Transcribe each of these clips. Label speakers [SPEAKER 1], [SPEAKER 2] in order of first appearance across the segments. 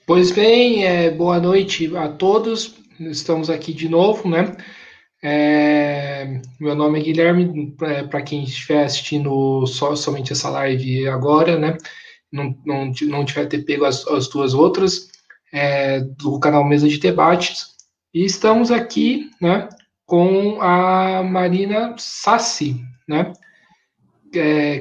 [SPEAKER 1] Pois bem, boa noite a todos. Estamos aqui de novo, né? Meu nome é Guilherme, para quem estiver assistindo somente essa live agora, né? Não tiver ter pego as duas outras, do canal Mesa de Debates. E estamos aqui, né, com a Marina Sassi, né?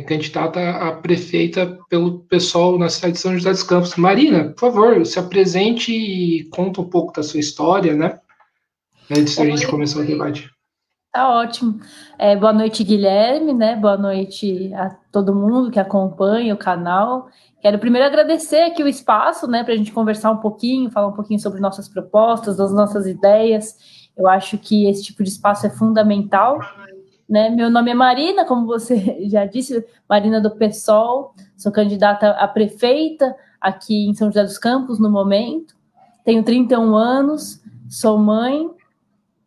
[SPEAKER 1] Candidata a prefeita pelo pessoal na cidade de São José dos Campos. Marina, por favor, se apresente e conta um pouco da sua história, né? Antes da gente
[SPEAKER 2] Oi,
[SPEAKER 1] começar o debate.
[SPEAKER 2] tá ótimo. Boa noite, Guilherme, né? Boa noite a todo mundo que acompanha o canal. Quero primeiro agradecer aqui o espaço, né, para a gente conversar um pouquinho, falar um pouquinho sobre nossas propostas, das nossas ideias. Eu acho que esse tipo de espaço é fundamental, né? Meu nome é Marina, como você já disse, Marina do PSOL, sou candidata a prefeita aqui em São José dos Campos no momento. Tenho 31 anos, sou mãe,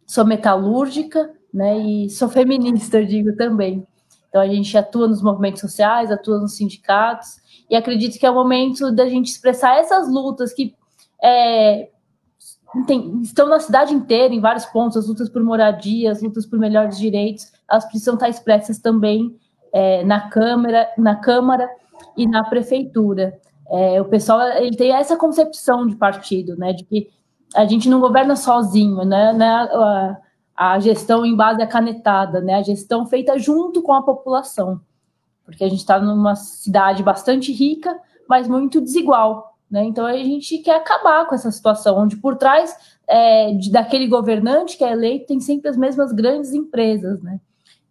[SPEAKER 2] sou metalúrgica, né, e sou feminista, eu digo também. Então a gente atua nos movimentos sociais, atua nos sindicatos, e acredito que é o momento da gente expressar essas lutas que estão na cidade inteira, em vários pontos, as lutas por moradia, as lutas por melhores direitos, elas precisam estar expressas também na Câmara e na Prefeitura. O pessoal ele tem essa concepção de partido, né, de que a gente não governa sozinho, né, a gestão em base à canetada, né, a gestão feita junto com a população, porque a gente está numa cidade bastante rica, mas muito desigual, né? Então a gente quer acabar com essa situação, onde por trás daquele governante que é eleito tem sempre as mesmas grandes empresas, né?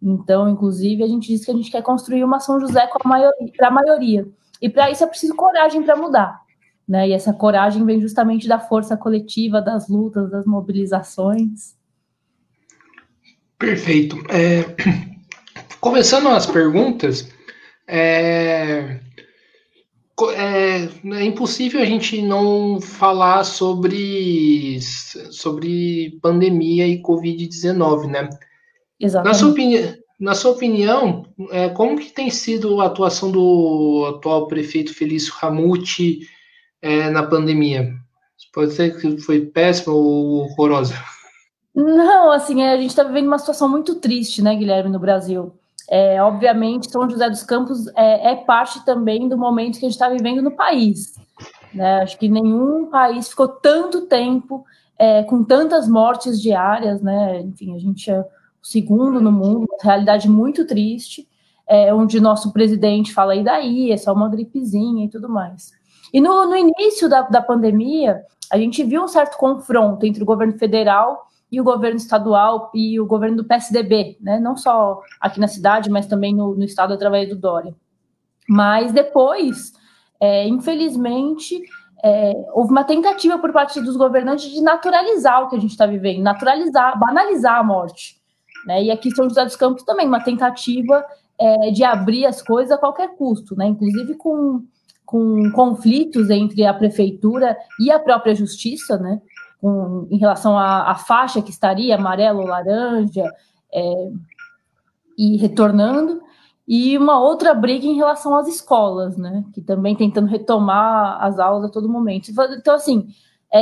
[SPEAKER 2] Então, inclusive, a gente diz que a gente quer construir uma São José para a maioria. E para isso é preciso coragem para mudar. Né? E essa coragem vem justamente da força coletiva, das lutas, das mobilizações.
[SPEAKER 1] Perfeito. Começando as perguntas, é, é impossível a gente não falar sobre pandemia e Covid-19, né? Na sua
[SPEAKER 2] Exatamente.
[SPEAKER 1] opinião, como que tem sido a atuação do atual prefeito Felício Ramute na pandemia? Pode ser que foi péssima ou horrorosa.
[SPEAKER 2] Não, assim, a gente está vivendo uma situação muito triste, né, Guilherme, no Brasil. Obviamente, São José dos Campos é parte também do momento que a gente está vivendo no país. Né? Acho que nenhum país ficou tanto tempo com tantas mortes diárias, né? Enfim, a gente é o segundo no mundo, uma realidade muito triste, onde nosso presidente fala, e daí, é só uma gripezinha e tudo mais. E no início da pandemia, a gente viu um certo confronto entre o governo federal e o governo estadual e o governo do PSDB, né? Não só aqui na cidade, mas também no estado através do Dória. Mas depois, infelizmente, houve uma tentativa por parte dos governantes de naturalizar o que a gente está vivendo, naturalizar, banalizar a morte. Né? E aqui em São José dos Campos também, uma tentativa de abrir as coisas a qualquer custo, né? Inclusive com conflitos entre a prefeitura e a própria justiça, né? Em relação à faixa que estaria amarelo ou laranja, e retornando, e uma outra briga em relação às escolas, né, que também tentando retomar as aulas a todo momento. Então, assim,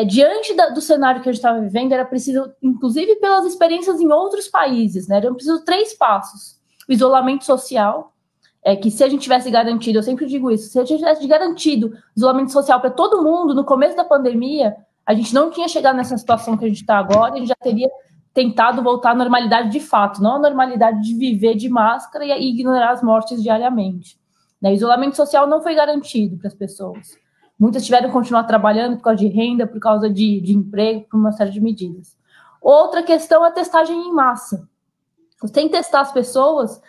[SPEAKER 2] diante do cenário que a gente estava vivendo, era preciso, inclusive pelas experiências em outros países, né, eram preciso 3 passos. O isolamento social, que se a gente tivesse garantido, eu sempre digo isso, se a gente tivesse garantido isolamento social para todo mundo no começo da pandemia, a gente não tinha chegado nessa situação que a gente está agora, a gente já teria tentado voltar à normalidade de fato, não à normalidade de viver de máscara e ignorar as mortes diariamente. Né? O isolamento social não foi garantido para as pessoas. Muitas tiveram que continuar trabalhando por causa de renda, por causa de emprego, por uma série de medidas. Outra questão é a testagem em massa. Sem testar as pessoas,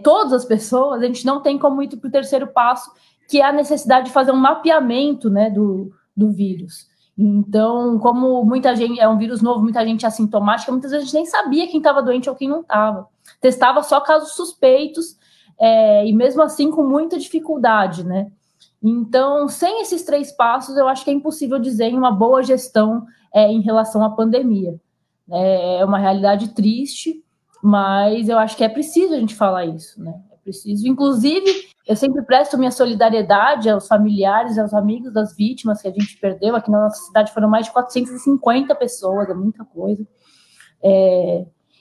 [SPEAKER 2] todas as pessoas, a gente não tem como ir para o terceiro passo, que é a necessidade de fazer um mapeamento, né, do vírus. Então, como muita gente é um vírus novo, muita gente é assintomática, muitas vezes a gente nem sabia quem estava doente ou quem não estava. Testava só casos suspeitos, e mesmo assim com muita dificuldade, né? Então, sem esses 3 passos, eu acho que é impossível dizer em uma boa gestão em relação à pandemia. É uma realidade triste, mas eu acho que é preciso a gente falar isso, né? É preciso, inclusive, eu sempre presto minha solidariedade aos familiares, aos amigos das vítimas que a gente perdeu. Aqui na nossa cidade foram mais de 450 pessoas, é muita coisa.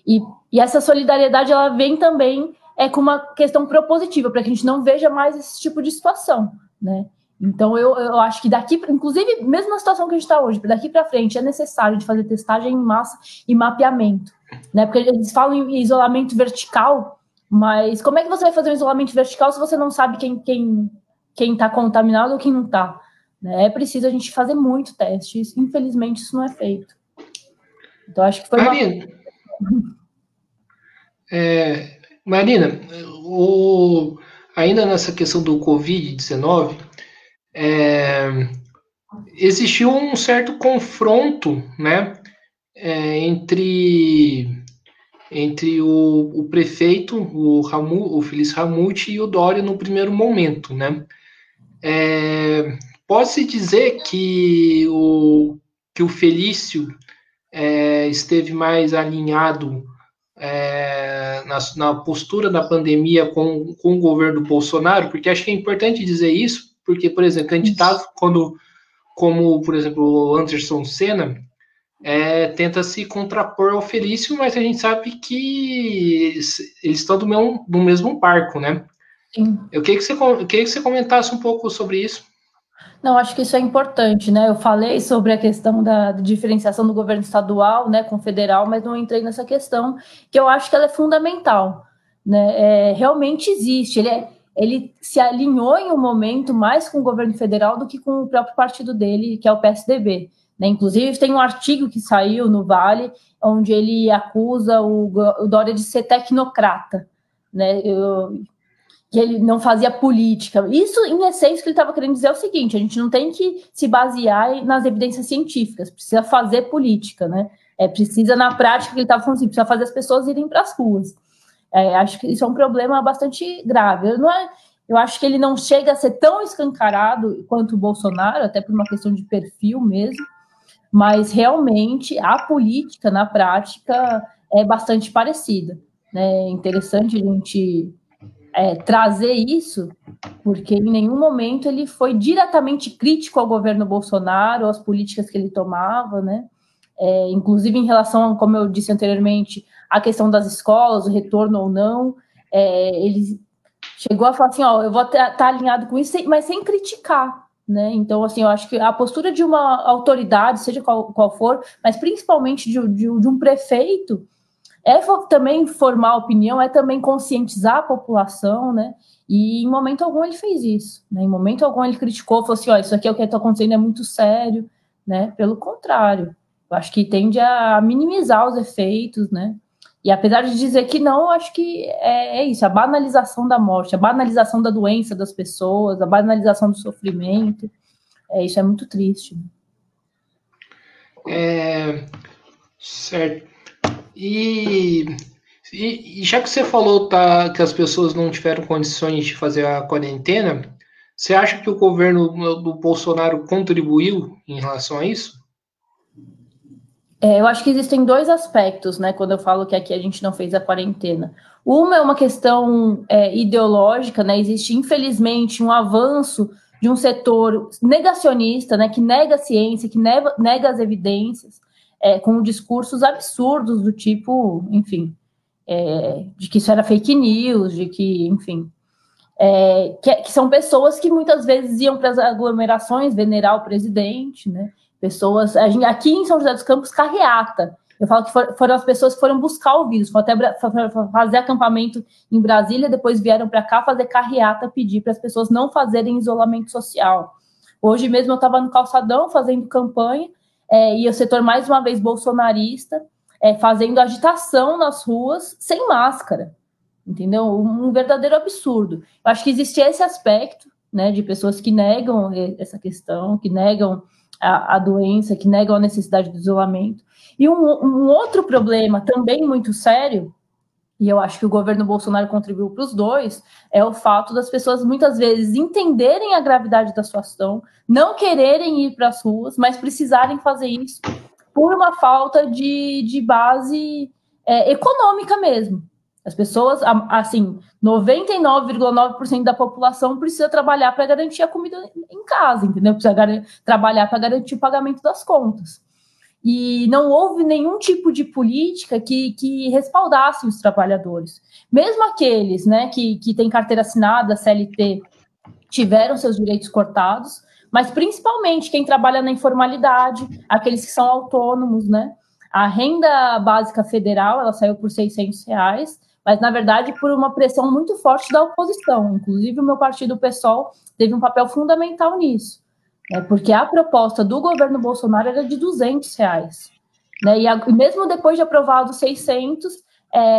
[SPEAKER 2] E essa solidariedade, ela vem também com uma questão propositiva, para que a gente não veja mais esse tipo de situação, né? Então, eu acho que daqui, inclusive, mesmo na situação que a gente está hoje, daqui para frente, é necessário de fazer testagem em massa e mapeamento, né? Porque eles falam em isolamento vertical, mas como é que você vai fazer um isolamento vertical se você não sabe quem está contaminado ou quem não está? Né? É preciso a gente fazer muito teste. Infelizmente, isso não é feito. Então, acho que foi
[SPEAKER 1] Marina, ainda nessa questão do Covid-19, existiu um certo confronto, né, entre o prefeito, o Feliz Ramute, e o Dória no primeiro momento, né? Pode-se dizer que o Felício esteve mais alinhado na postura da pandemia com o governo Bolsonaro, porque acho que é importante dizer isso, porque, por exemplo, candidato como, por exemplo, o Anderson Senna, tenta se contrapor ao Felício, mas a gente sabe que eles estão do mesmo barco, né?
[SPEAKER 2] Sim.
[SPEAKER 1] Eu queria que você comentasse um pouco sobre isso.
[SPEAKER 2] Não, acho que isso é importante, né? Eu falei sobre a questão da diferenciação do governo estadual, né, com o federal, mas não entrei nessa questão, que eu acho que ela é fundamental, né? Realmente existe. Ele se alinhou em um momento mais com o governo federal do que com o próprio partido dele, que é o PSDB. Né? Inclusive, tem um artigo que saiu no Vale, onde ele acusa o Dória de ser tecnocrata, né? Que ele não fazia política. Isso, em essência, o que ele estava querendo dizer é o seguinte: a gente não tem que se basear nas evidências científicas, precisa fazer política, né? Precisa, na prática, que ele estava falando assim, precisa fazer as pessoas irem para as ruas. Acho que isso é um problema bastante grave. Eu acho que ele não chega a ser tão escancarado quanto o Bolsonaro, até por uma questão de perfil mesmo, mas realmente a política, na prática, é bastante parecida. Né? É interessante a gente trazer isso, porque em nenhum momento ele foi diretamente crítico ao governo Bolsonaro, às políticas que ele tomava, né? Inclusive em relação, como eu disse anteriormente, a questão das escolas, o retorno ou não, ele chegou a falar assim, eu vou estar alinhado com isso, mas sem criticar, né? Então, assim, eu acho que a postura de uma autoridade, seja qual for, mas principalmente de um prefeito, também formar opinião, também conscientizar a população, né? E em momento algum ele fez isso, né? Em momento algum ele criticou, falou assim, isso aqui é o que está acontecendo, é muito sério, né? Pelo contrário, eu acho que tende a minimizar os efeitos, né? E apesar de dizer que não, eu acho que é isso, a banalização da morte, a banalização da doença das pessoas, a banalização do sofrimento, isso é muito triste.
[SPEAKER 1] Certo. E já que você falou que as pessoas não tiveram condições de fazer a quarentena, você acha que o governo do Bolsonaro contribuiu em relação a isso?
[SPEAKER 2] Eu acho que existem dois aspectos, né, quando eu falo que aqui a gente não fez a quarentena. Uma é uma questão ideológica, né, existe infelizmente um avanço de um setor negacionista, né, que nega a ciência, que nega as evidências, com discursos absurdos do tipo, enfim, de que isso era fake news, de que, enfim, que são pessoas que muitas vezes iam para as aglomerações venerar o presidente, né? Pessoas, aqui em São José dos Campos, carreata. Eu falo que foram as pessoas que foram buscar o vírus, foram até fazer acampamento em Brasília, depois vieram para cá fazer carreata, pedir para as pessoas não fazerem isolamento social. Hoje mesmo eu estava no Calçadão fazendo campanha, e o setor mais uma vez bolsonarista, fazendo agitação nas ruas sem máscara, entendeu? Um verdadeiro absurdo. Eu acho que existe esse aspecto, né, de pessoas que negam essa questão, que negam a doença, que negam a necessidade do isolamento. E um outro problema também muito sério, e eu acho que o governo Bolsonaro contribuiu para os dois, é o fato das pessoas muitas vezes entenderem a gravidade da situação, não quererem ir para as ruas, mas precisarem fazer isso por uma falta de base econômica mesmo. As pessoas, assim, 99,9% da população precisa trabalhar para garantir a comida em casa, entendeu? Precisa trabalhar para garantir o pagamento das contas. E não houve nenhum tipo de política que respaldasse os trabalhadores. Mesmo aqueles, né, que têm carteira assinada, CLT, tiveram seus direitos cortados, mas principalmente quem trabalha na informalidade, aqueles que são autônomos, né? A renda básica federal, ela saiu por R$600, mas, na verdade, por uma pressão muito forte da oposição. Inclusive, o meu partido, o PSOL, teve um papel fundamental nisso, né? Porque a proposta do governo Bolsonaro era de R$200, né? E mesmo depois de aprovado 600,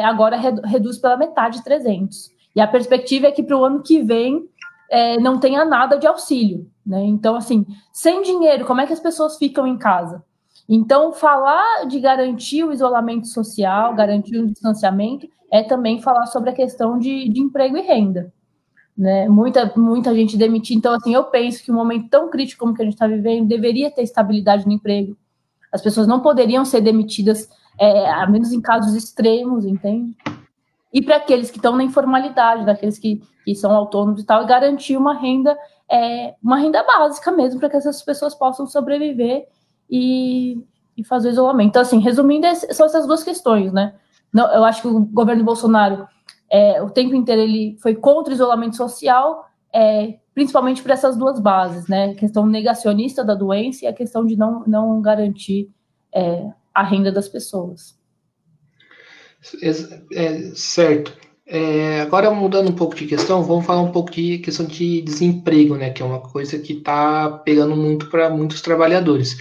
[SPEAKER 2] agora reduz pela metade, 300. E a perspectiva é que para o ano que vem não tenha nada de auxílio, né? Então, assim, sem dinheiro, como é que as pessoas ficam em casa? Então, falar de garantir o isolamento social, garantir o distanciamento, é também falar sobre a questão de emprego e renda, né? Muita gente demitir. Então, assim, eu penso que um momento tão crítico como que a gente está vivendo, deveria ter estabilidade no emprego. As pessoas não poderiam ser demitidas, a menos em casos extremos, entende? E para aqueles que estão na informalidade, daqueles que são autônomos e tal, garantir uma renda básica mesmo, para que essas pessoas possam sobreviver e fazer o isolamento. Então, assim, resumindo, são essas duas questões, né? Não, eu acho que o governo Bolsonaro, o tempo inteiro, ele foi contra o isolamento social, principalmente por essas duas bases, né? A questão negacionista da doença e a questão de não garantir a renda das pessoas.
[SPEAKER 1] Certo. Agora, mudando um pouco de questão, vamos falar um pouco de questão de desemprego, né? Que é uma coisa que está pegando muito para muitos trabalhadores.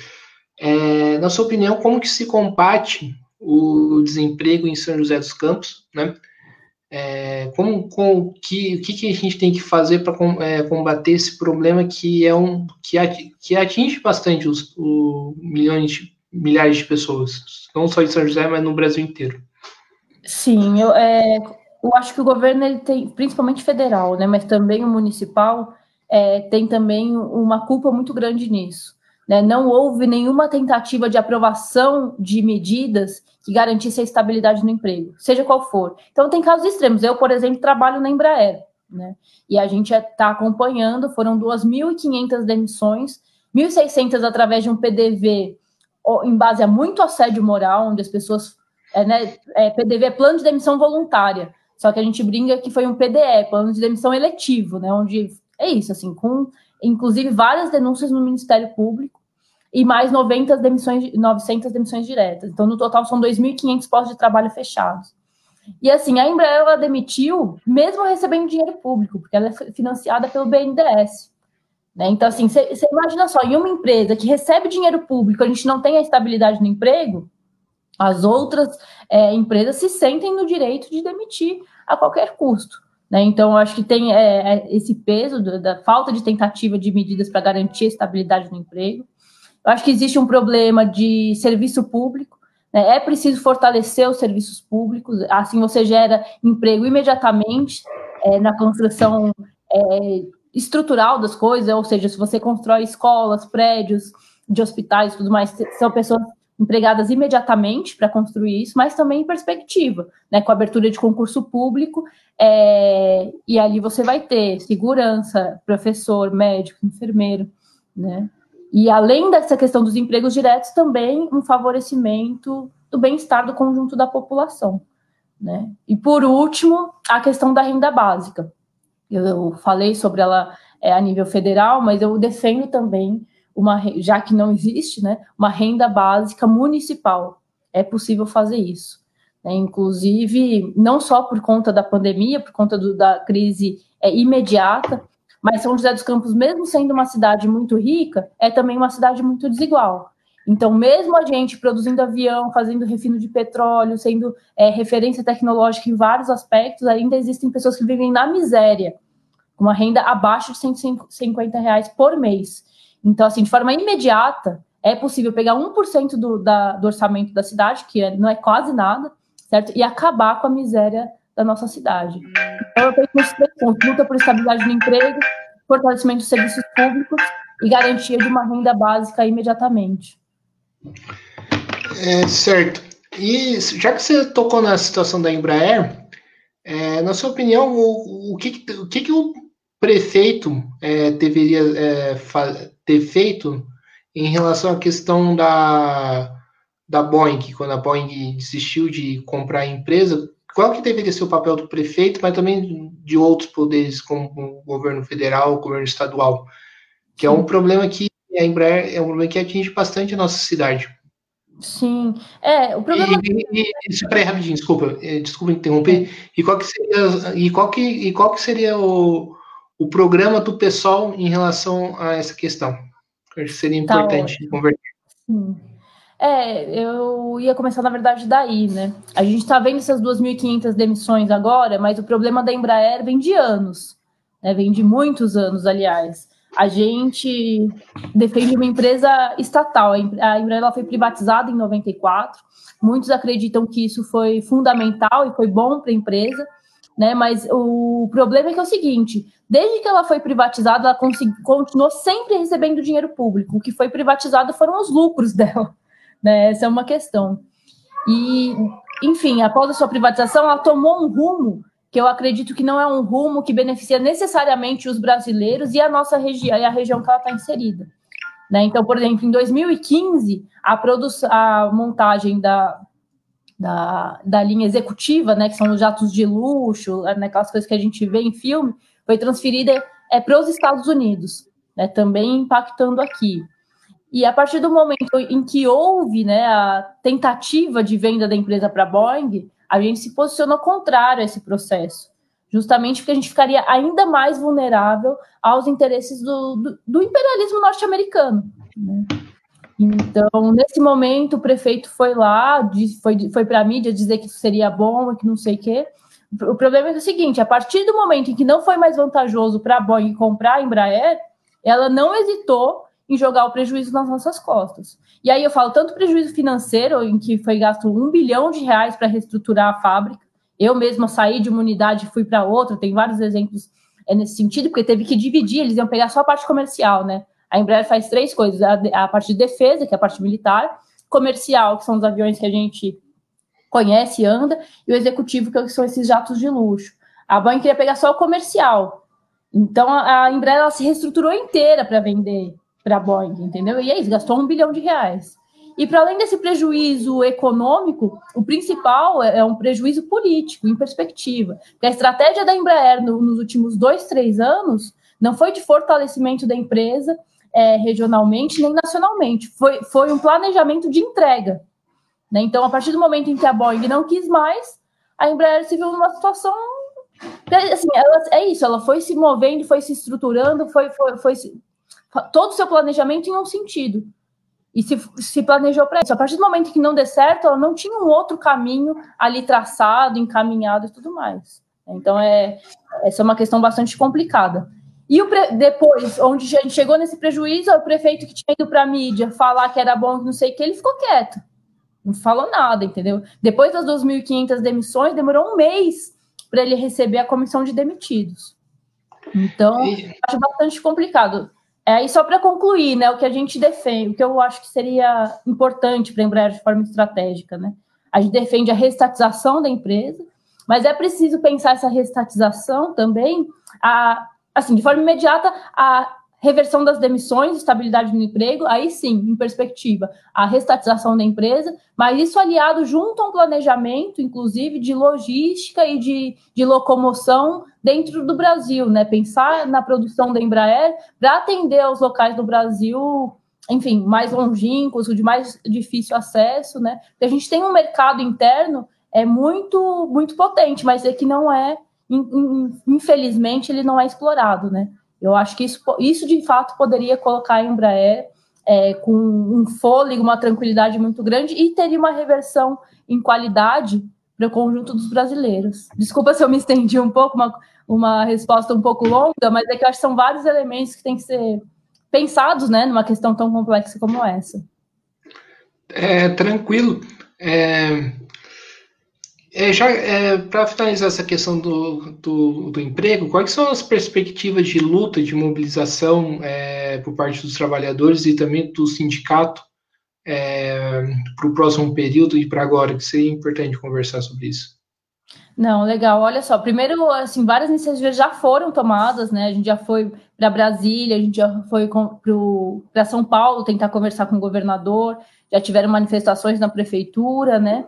[SPEAKER 1] Na sua opinião, como que se combate o desemprego em São José dos Campos, né? O que a gente tem que fazer para combater esse problema que atinge bastante os milhares de pessoas, não só em São José, mas no Brasil inteiro?
[SPEAKER 2] Sim, eu acho que o governo, ele tem, principalmente federal, né, mas também o municipal, tem também uma culpa muito grande nisso, né? Não houve nenhuma tentativa de aprovação de medidas que garantisse a estabilidade no emprego, seja qual for. Então, tem casos extremos. Eu, por exemplo, trabalho na Embraer, né? E a gente está acompanhando, foram 2.500 demissões, 1.600 através de um PDV em base a muito assédio moral, onde as pessoas... PDV é plano de demissão voluntária, só que a gente brinca que foi um PDE, plano de demissão eletivo, né, onde é isso, assim, com inclusive várias denúncias no Ministério Público e mais 900 demissões diretas. Então, no total, são 2.500 postos de trabalho fechados. E, assim, a Embraer, ela demitiu mesmo recebendo dinheiro público, porque ela é financiada pelo BNDES. Né? Então, assim, você imagina só, em uma empresa que recebe dinheiro público, a gente não tem a estabilidade no emprego, as outras empresas se sentem no direito de demitir a qualquer custo, né? Então, eu acho que tem esse peso da falta de tentativa de medidas para garantir a estabilidade no emprego. Eu acho que existe um problema de serviço público, né? É preciso fortalecer os serviços públicos, assim você gera emprego imediatamente na construção estrutural das coisas, ou seja, se você constrói escolas, prédios de hospitais e tudo mais, são pessoas empregadas imediatamente para construir isso, mas também em perspectiva, né, com abertura de concurso público, e ali você vai ter segurança, professor, médico, enfermeiro, né, e além dessa questão dos empregos diretos, também um favorecimento do bem-estar do conjunto da população, né, e por último, a questão da renda básica. Eu falei sobre ela a nível federal, mas eu defendo também já que não existe, né, uma renda básica municipal. É possível fazer isso, né? Inclusive, não só por conta da pandemia, por conta da crise imediata, mas São José dos Campos, mesmo sendo uma cidade muito rica, é também uma cidade muito desigual. Então, mesmo a gente produzindo avião, fazendo refino de petróleo, sendo referência tecnológica em vários aspectos, ainda existem pessoas que vivem na miséria, com uma renda abaixo de R$150 por mês. Então, assim, de forma imediata, é possível pegar 1% do orçamento da cidade, que não é quase nada, certo? E acabar com a miséria da nossa cidade. Então, eu penso nesses três pontos: luta por estabilidade no emprego, fortalecimento dos serviços públicos e garantia de uma renda básica imediatamente.
[SPEAKER 1] Certo. E já que você tocou na situação da Embraer, Na sua opinião, o que o prefeito deveria ter feito em relação à questão da Boeing, quando a Boeing desistiu de comprar a empresa? Qual que deveria ser o papel do prefeito, mas também de outros poderes, como o governo federal, o governo estadual? Que é um
[SPEAKER 2] Sim.
[SPEAKER 1] problema que a Embraer é um problema que atinge bastante a nossa cidade.
[SPEAKER 2] Sim. O problema.
[SPEAKER 1] Peraí, rapidinho, desculpa
[SPEAKER 2] É,
[SPEAKER 1] interromper. E qual que seria o programa do pessoal em relação a essa questão? Eu acho que seria
[SPEAKER 2] tá
[SPEAKER 1] importante
[SPEAKER 2] ótimo.
[SPEAKER 1] conversar.
[SPEAKER 2] Sim. Eu ia começar, na verdade, daí, né? A gente está vendo essas 2.500 demissões agora, mas o problema da Embraer vem de anos, né? Vem de muitos anos, aliás. A gente defende uma empresa estatal. A Embraer ela foi privatizada em 94. Muitos acreditam que isso foi fundamental e foi bom para a empresa, né? Mas o problema é que é o seguinte: desde que ela foi privatizada, ela continuou sempre recebendo dinheiro público. O que foi privatizado foram os lucros dela, né? Essa é uma questão. E, enfim, após a sua privatização, ela tomou um rumo que eu acredito que não é um rumo que beneficia necessariamente os brasileiros e a nossa região, e a região que ela está inserida. Né? Então, por exemplo, em 2015, a montagem da linha executiva, né, que são os jatos de luxo, né, aquelas coisas que a gente vê em filme, foi transferida para os Estados Unidos, né, também impactando aqui. E a partir do momento em que houve, né, a tentativa de venda da empresa para a Boeing, a gente se posicionou contrário a esse processo, justamente porque a gente ficaria ainda mais vulnerável aos interesses do imperialismo norte-americano. Né? Então, nesse momento, o prefeito foi lá, foi para a mídia dizer que isso seria bom e que não sei o quê. O problema é o seguinte: a partir do momento em que não foi mais vantajoso para a Boeing comprar a Embraer, ela não hesitou em jogar o prejuízo nas nossas costas. E aí eu falo tanto prejuízo financeiro, em que foi gasto R$ 1 bilhão para reestruturar a fábrica. Eu mesma saí de uma unidade e fui para outra, tem vários exemplos nesse sentido, porque teve que dividir, eles iam pegar só a parte comercial, né? A Embraer faz 3 coisas: a parte de defesa, que é a parte militar, comercial, que são os aviões que a gente conhece e anda, e o executivo, que são esses jatos de luxo. A Boeing queria pegar só o comercial. Então, a Embraer ela se reestruturou inteira para vender para a Boeing, entendeu? E é isso, gastou R$ 1 bilhão. E para além desse prejuízo econômico, o principal é um prejuízo político, em perspectiva. Porque a estratégia da Embraer nos últimos 2, 3 anos não foi de fortalecimento da empresa regionalmente nem nacionalmente, foi um planejamento de entrega. Né? Então, a partir do momento em que a Boeing não quis mais, a Embraer se viu numa situação. Assim, ela foi se movendo, foi se estruturando, todo o seu planejamento em um sentido. E se planejou para isso. A partir do momento que não der certo, ela não tinha um outro caminho ali traçado, encaminhado e tudo mais. Então, essa é uma questão bastante complicada. E depois, onde a gente chegou nesse prejuízo, o prefeito que tinha ido para a mídia falar que era bom, que não sei o que, ele ficou quieto. Não falou nada, entendeu? Depois das 2.500 demissões, demorou um mês para ele receber a comissão de demitidos. Então, acho bastante complicado. E só para concluir, né, o que a gente defende, o que eu acho que seria importante para a Embraer de forma estratégica, né? A gente defende a reestatização da empresa, mas é preciso pensar essa reestatização também, assim, de forma imediata, a reversão das demissões, estabilidade no emprego, aí sim, em perspectiva, a reestatização da empresa, mas isso aliado junto a um planejamento, inclusive, de logística e de locomoção dentro do Brasil, né? Pensar na produção da Embraer para atender aos locais do Brasil, enfim, mais longínquos, de mais difícil acesso, né? Porque a gente tem um mercado interno muito, muito potente, mas que não infelizmente, ele não é explorado, né? Eu acho que isso de fato poderia colocar a Embraer com um fôlego, uma tranquilidade muito grande e teria uma reversão em qualidade para o conjunto dos brasileiros. Desculpa se eu me estendi um pouco, uma resposta um pouco longa, mas é que eu acho que são vários elementos que têm que ser pensados, né, numa questão tão complexa como essa.
[SPEAKER 1] Tranquilo. Para finalizar essa questão do emprego, quais são as perspectivas de luta, de mobilização por parte dos trabalhadores e também do sindicato para o próximo período e para agora, que seria importante conversar sobre isso?
[SPEAKER 2] Não, legal. Olha só, primeiro, assim, várias iniciativas já foram tomadas, né? A gente já foi para Brasília, a gente já foi para São Paulo tentar conversar com o governador, já tiveram manifestações na prefeitura, né?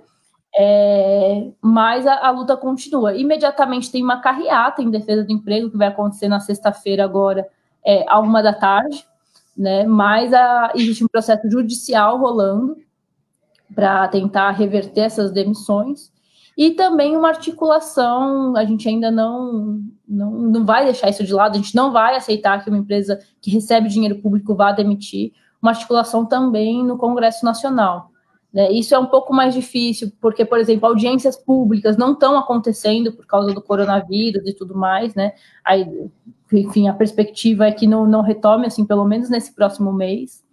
[SPEAKER 2] Mas a luta continua. Imediatamente tem uma carreata em defesa do emprego que vai acontecer na sexta-feira agora, à 1h da tarde, né? Mas existe um processo judicial rolando para tentar reverter essas demissões. E também uma articulação, a gente ainda não vai deixar isso de lado, a gente não vai aceitar que uma empresa que recebe dinheiro público vá demitir, uma articulação também no Congresso Nacional. Né? Isso é um pouco mais difícil, porque, por exemplo, audiências públicas não estão acontecendo por causa do coronavírus e tudo mais, né? Aí, enfim, a perspectiva é que não retome, assim, pelo menos nesse próximo mês.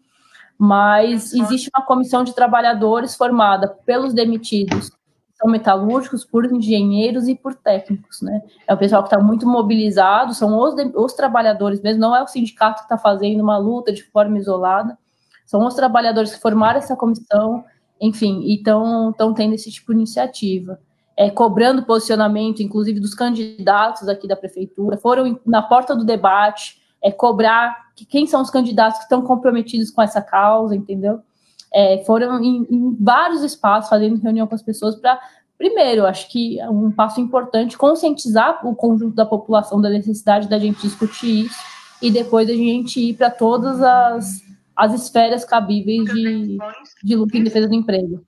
[SPEAKER 2] Mas existe uma comissão de trabalhadores formada pelos demitidos, são metalúrgicos, por engenheiros e por técnicos, né? É o pessoal que está muito mobilizado, são os trabalhadores mesmo, não é o sindicato que está fazendo uma luta de forma isolada, são os trabalhadores que formaram essa comissão, enfim, e estão tendo esse tipo de iniciativa. Cobrando posicionamento, inclusive, dos candidatos aqui da prefeitura, foram na porta do debate, cobrar quem são os candidatos que estão comprometidos com essa causa, entendeu? Foram em vários espaços fazendo reunião com as pessoas para, primeiro, acho que é um passo importante, conscientizar o conjunto da população da necessidade da gente discutir isso e depois a gente ir para todas as esferas cabíveis de luta em defesa do emprego.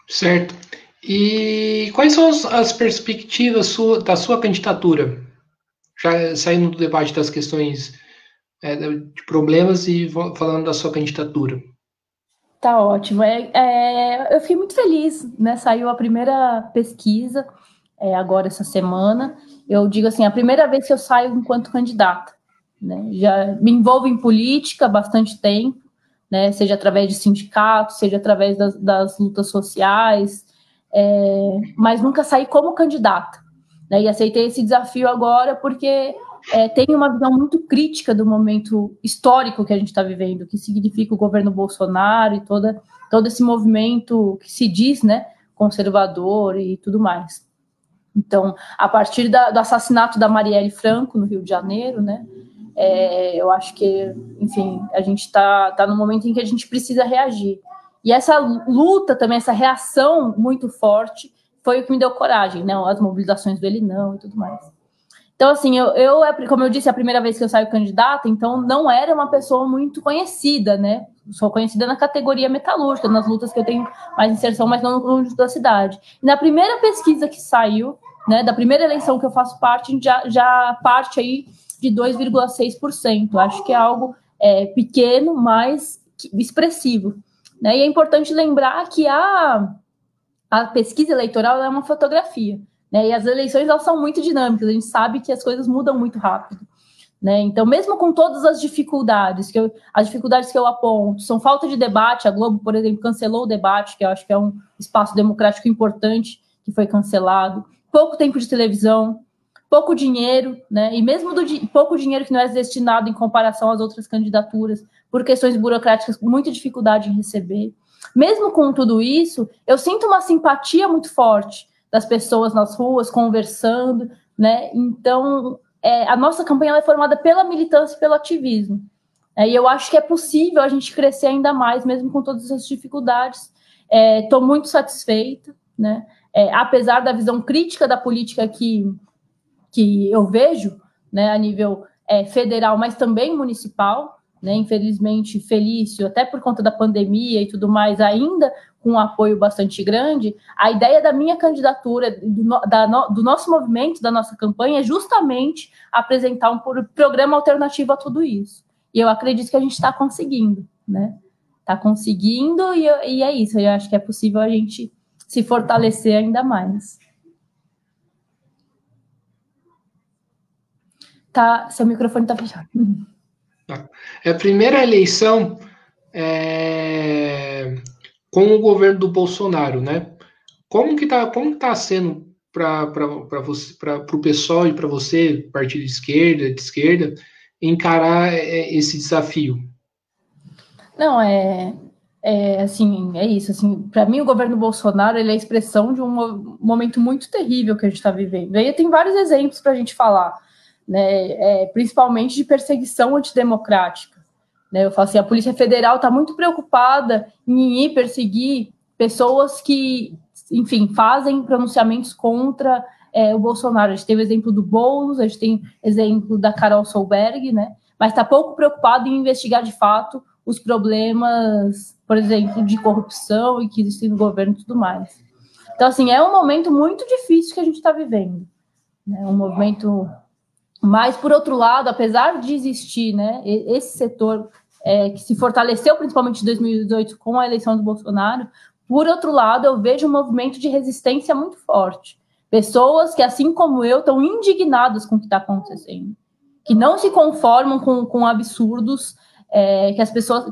[SPEAKER 1] Certo. E quais são as perspectivas da sua candidatura? Já saindo do debate das questões de problemas e falando da sua candidatura.
[SPEAKER 2] Tá ótimo. Eu fiquei muito feliz, né? Saiu a primeira pesquisa agora essa semana. Eu digo assim, a primeira vez que eu saio enquanto candidata, né? Já me envolvo em política há bastante tempo, né? Seja através de sindicatos, seja através das lutas sociais, mas nunca saí como candidata, né? E aceitei esse desafio agora porque tem uma visão muito crítica do momento histórico que a gente está vivendo, que significa o governo Bolsonaro e todo esse movimento que se diz, né, conservador e tudo mais. Então, a partir do assassinato da Marielle Franco no Rio de Janeiro, né, eu acho que, enfim, a gente está no momento em que a gente precisa reagir. E essa luta também, essa reação muito forte, foi o que me deu coragem, né, as mobilizações do Ele Não e tudo mais. Então, assim, como eu disse, é a primeira vez que eu saio candidata, então não era uma pessoa muito conhecida, né? Sou conhecida na categoria metalúrgica, nas lutas que eu tenho mais inserção, mas não no conjunto da cidade. E na primeira pesquisa que saiu, né, da primeira eleição que eu faço parte, a gente já parte aí de 2,6%. Acho que é algo pequeno, mas expressivo. Né? E é importante lembrar que a pesquisa eleitoral é uma fotografia. Né? E as eleições elas são muito dinâmicas, a gente sabe que as coisas mudam muito rápido. Né? Então, mesmo com todas as dificuldades que eu aponto, são falta de debate, a Globo, por exemplo, cancelou o debate, que eu acho que é um espaço democrático importante, que foi cancelado, pouco tempo de televisão, pouco dinheiro, né? E mesmo pouco dinheiro que não é destinado em comparação às outras candidaturas, por questões burocráticas, com muita dificuldade em receber. Mesmo com tudo isso, eu sinto uma simpatia muito forte das pessoas nas ruas, conversando, né? Então, a nossa campanha é formada pela militância e pelo ativismo. E eu acho que é possível a gente crescer ainda mais, mesmo com todas essas dificuldades. Estou muito satisfeita, né? Apesar da visão crítica da política que eu vejo, né, a nível federal, mas também municipal, né? Infelizmente, Felício, até por conta da pandemia e tudo mais, ainda com um apoio bastante grande, a ideia da minha candidatura, do nosso movimento, da nossa campanha, é justamente apresentar um programa alternativo a tudo isso. E eu acredito que a gente está conseguindo, né? Está conseguindo e é isso. Eu acho que é possível a gente se fortalecer ainda mais. Tá, seu microfone está fechado.
[SPEAKER 1] É a primeira eleição com o governo do Bolsonaro, né? Como que tá sendo para o pessoal e para você, partido de esquerda, encarar esse desafio?
[SPEAKER 2] Não, Assim, é isso. Assim, para mim, o governo Bolsonaro ele é a expressão de um momento muito terrível que a gente está vivendo. E aí tem vários exemplos para a gente falar, né? Principalmente de perseguição antidemocrática. Né? Eu falo assim, a Polícia Federal está muito preocupada em ir perseguir pessoas que, enfim, fazem pronunciamentos contra o Bolsonaro. A gente tem o exemplo do Boulos, a gente tem o exemplo da Carol Solberg, né? Mas está pouco preocupado em investigar de fato os problemas, por exemplo, de corrupção e que existem no governo e tudo mais. Então, assim, é um momento muito difícil que a gente está vivendo. Né? Um movimento... Mas, por outro lado, apesar de existir, né, esse setor que se fortaleceu, principalmente em 2018, com a eleição do Bolsonaro, por outro lado, eu vejo um movimento de resistência muito forte. Pessoas que, assim como eu, estão indignadas com o que está acontecendo, que não se conformam com absurdos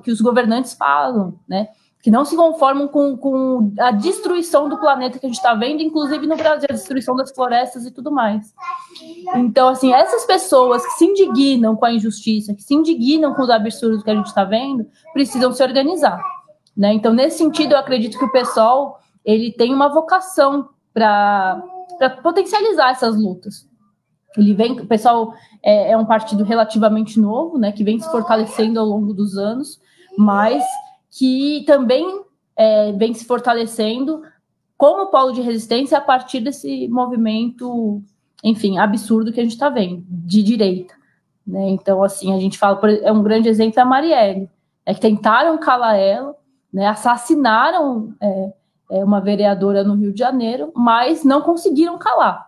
[SPEAKER 2] que os governantes falam, né? Que não se conformam com a destruição do planeta que a gente está vendo, inclusive no Brasil, a destruição das florestas e tudo mais. Então, assim, essas pessoas que se indignam com a injustiça, que se indignam com os absurdos que a gente está vendo, precisam se organizar. Né? Então, nesse sentido, eu acredito que o PSOL ele tem uma vocação para potencializar essas lutas. O PSOL é um partido relativamente novo, né, que vem se fortalecendo ao longo dos anos, mas que também vem se fortalecendo como polo de resistência a partir desse movimento, enfim, absurdo que a gente está vendo, de direita. Né? Então, assim, a gente fala, um grande exemplo é a Marielle, que tentaram calar ela, né, assassinaram uma vereadora no Rio de Janeiro, mas não conseguiram calar.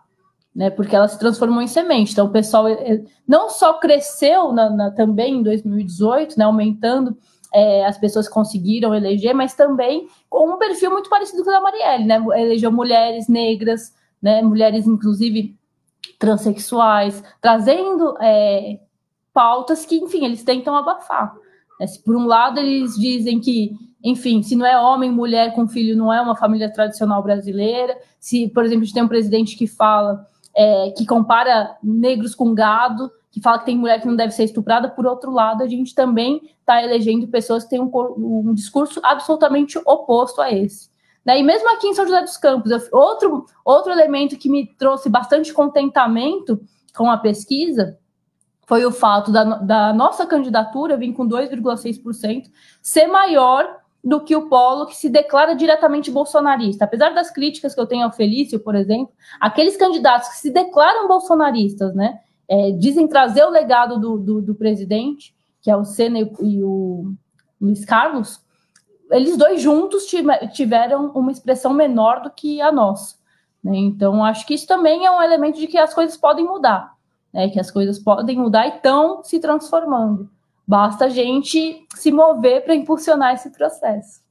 [SPEAKER 2] Né, porque ela se transformou em semente. Então, o pessoal não só cresceu também em 2018, né, aumentando as pessoas que conseguiram eleger, mas também com um perfil muito parecido com o da Marielle. Né, elegeu mulheres negras, né, mulheres, inclusive, transexuais, trazendo pautas que, enfim, eles tentam abafar. Né, se por um lado eles dizem que, enfim, se não é homem, mulher com filho, não é uma família tradicional brasileira. Se, por exemplo, a gente tem um presidente que fala que compara negros com gado, que fala que tem mulher que não deve ser estuprada. Por outro lado, a gente também está elegendo pessoas que têm um discurso absolutamente oposto a esse. Né? E mesmo aqui em São José dos Campos, outro elemento que me trouxe bastante contentamento com a pesquisa foi o fato da nossa candidatura vir com 2,6% ser maior do que o polo que se declara diretamente bolsonarista. Apesar das críticas que eu tenho ao Felício, por exemplo, aqueles candidatos que se declaram bolsonaristas, né, dizem trazer o legado do presidente, que é o Sena e o Luiz Carlos, eles dois juntos tiveram uma expressão menor do que a nossa. Né? Então, acho que isso também é um elemento de que as coisas podem mudar, né? Que as coisas podem mudar e estão se transformando. Basta a gente se mover para impulsionar esse processo.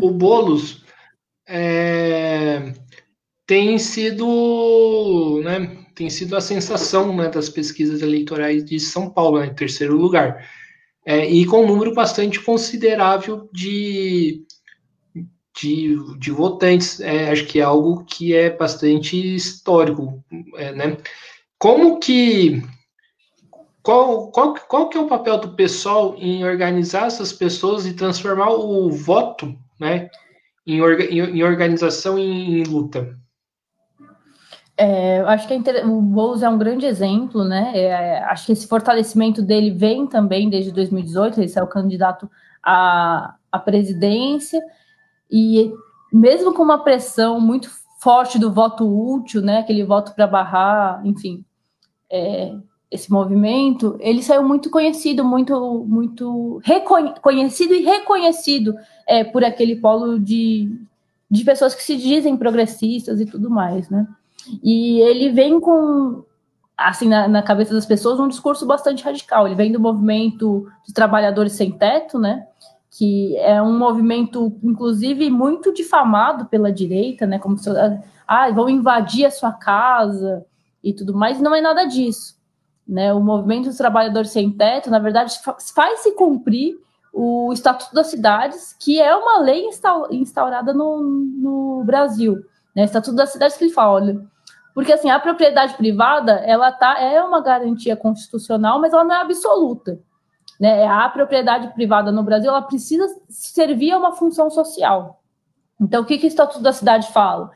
[SPEAKER 1] O Boulos tem sido, né, a sensação, né, das pesquisas eleitorais de São Paulo, né, em terceiro lugar, e com um número bastante considerável de votantes. Acho que é algo que é bastante histórico, né? Como que qual que é o papel do PSOL em organizar essas pessoas e transformar o voto, né, em organização e em luta?
[SPEAKER 2] Eu acho que o Boulos é um grande exemplo, né? Acho que esse fortalecimento dele vem também desde 2018, ele é o candidato à presidência, e mesmo com uma pressão muito forte do voto útil, né? Aquele voto para barrar, enfim, esse movimento, ele saiu muito conhecido, muito reconhecido e reconhecido por aquele polo de pessoas que se dizem progressistas e tudo mais, né? E ele vem com, assim, na cabeça das pessoas, um discurso bastante radical. Ele vem do movimento dos trabalhadores sem teto, né? Que é um movimento, inclusive, muito difamado pela direita, né? Como se vão invadir a sua casa e tudo mais. Não é nada disso. Né? O movimento dos trabalhadores sem teto, na verdade, faz se cumprir o Estatuto das Cidades, que é uma lei instaurada no Brasil. Né? Estatuto das Cidades que ele fala, olha, Porque, assim, a propriedade privada, é uma garantia constitucional, mas ela não é absoluta, né? A propriedade privada no Brasil, ela precisa servir a uma função social. Então, o que o Estatuto da Cidade fala?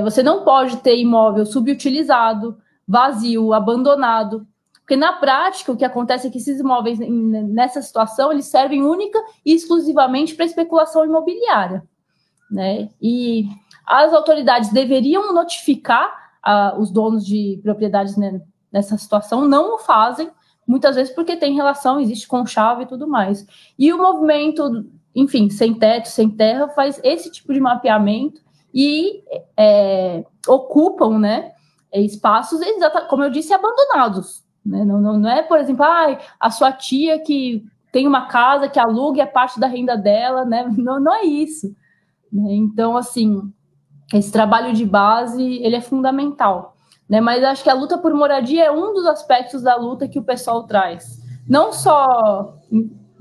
[SPEAKER 2] Você não pode ter imóvel subutilizado, vazio, abandonado, porque na prática o que acontece é que esses imóveis, nessa situação, eles servem única e exclusivamente para especulação imobiliária, né? E as autoridades deveriam notificar os donos de propriedades, né, nessa situação, não o fazem, muitas vezes porque tem relação, existe conchave e tudo mais. E o movimento, enfim, Sem Teto, Sem Terra, faz esse tipo de mapeamento e ocupam, né, espaços, como eu disse, abandonados. Né? Não é, por exemplo, a sua tia que tem uma casa que aluga e é parte da renda dela, né? Não é isso. Né? Então, assim, esse trabalho de base, ele é fundamental. Né? Mas acho que a luta por moradia é um dos aspectos da luta que o pessoal traz. Não só,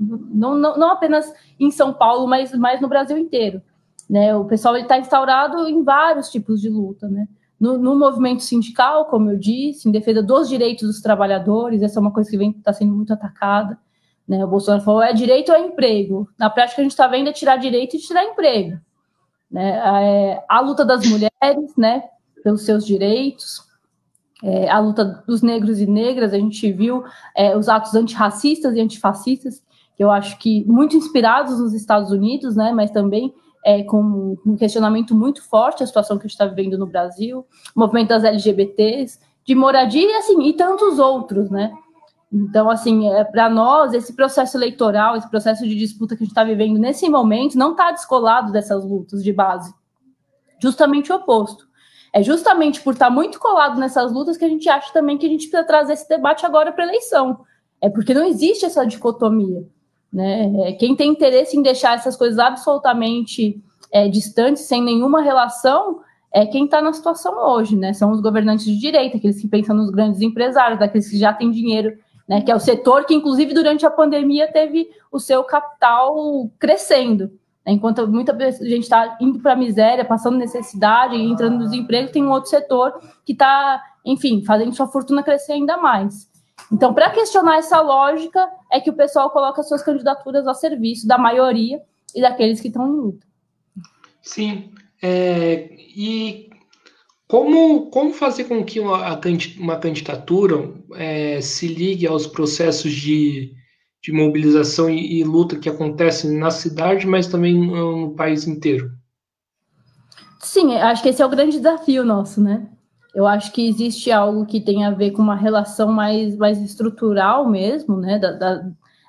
[SPEAKER 2] não apenas em São Paulo, mas no Brasil inteiro. Né? O pessoal está instaurado em vários tipos de luta, né? No movimento sindical, como eu disse, em defesa dos direitos dos trabalhadores, essa é uma coisa que está sendo muito atacada. Né? O Bolsonaro falou, direito ao emprego. Na prática, a gente está vendo tirar direito e tirar emprego. Né? A luta das mulheres, né, pelos seus direitos, a luta dos negros e negras, a gente viu os atos antirracistas e antifascistas, que eu acho que muito inspirados nos Estados Unidos, né, mas também com um questionamento muito forte a situação que a gente está vivendo no Brasil, o movimento das LGBTs, de moradia e, assim, e tantos outros, né? Então, assim, para nós, esse processo eleitoral, esse processo de disputa que a gente está vivendo nesse momento, não está descolado dessas lutas de base. Justamente o oposto. É justamente por estar muito colado nessas lutas que a gente acha também que a gente precisa trazer esse debate agora para a eleição. É porque não existe essa dicotomia. Né? Quem tem interesse em deixar essas coisas absolutamente distantes, sem nenhuma relação, é quem está na situação hoje, né? São os governantes de direita, aqueles que pensam nos grandes empresários, aqueles que já têm dinheiro, né? Que é o setor que, inclusive, durante a pandemia, teve o seu capital crescendo. Né? Enquanto muita gente está indo para a miséria, passando necessidade, entrando no desemprego, tem um outro setor que está, enfim, fazendo sua fortuna crescer ainda mais. Então, para questionar essa lógica, é que o pessoal coloca suas candidaturas a serviço da maioria e daqueles que estão em luta.
[SPEAKER 1] Sim. E como fazer com que uma candidatura se ligue aos processos de mobilização e luta que acontecem na cidade, mas também no país inteiro?
[SPEAKER 2] Sim, acho que esse é o grande desafio nosso, né? Eu acho que existe algo que tem a ver com uma relação mais estrutural mesmo, né?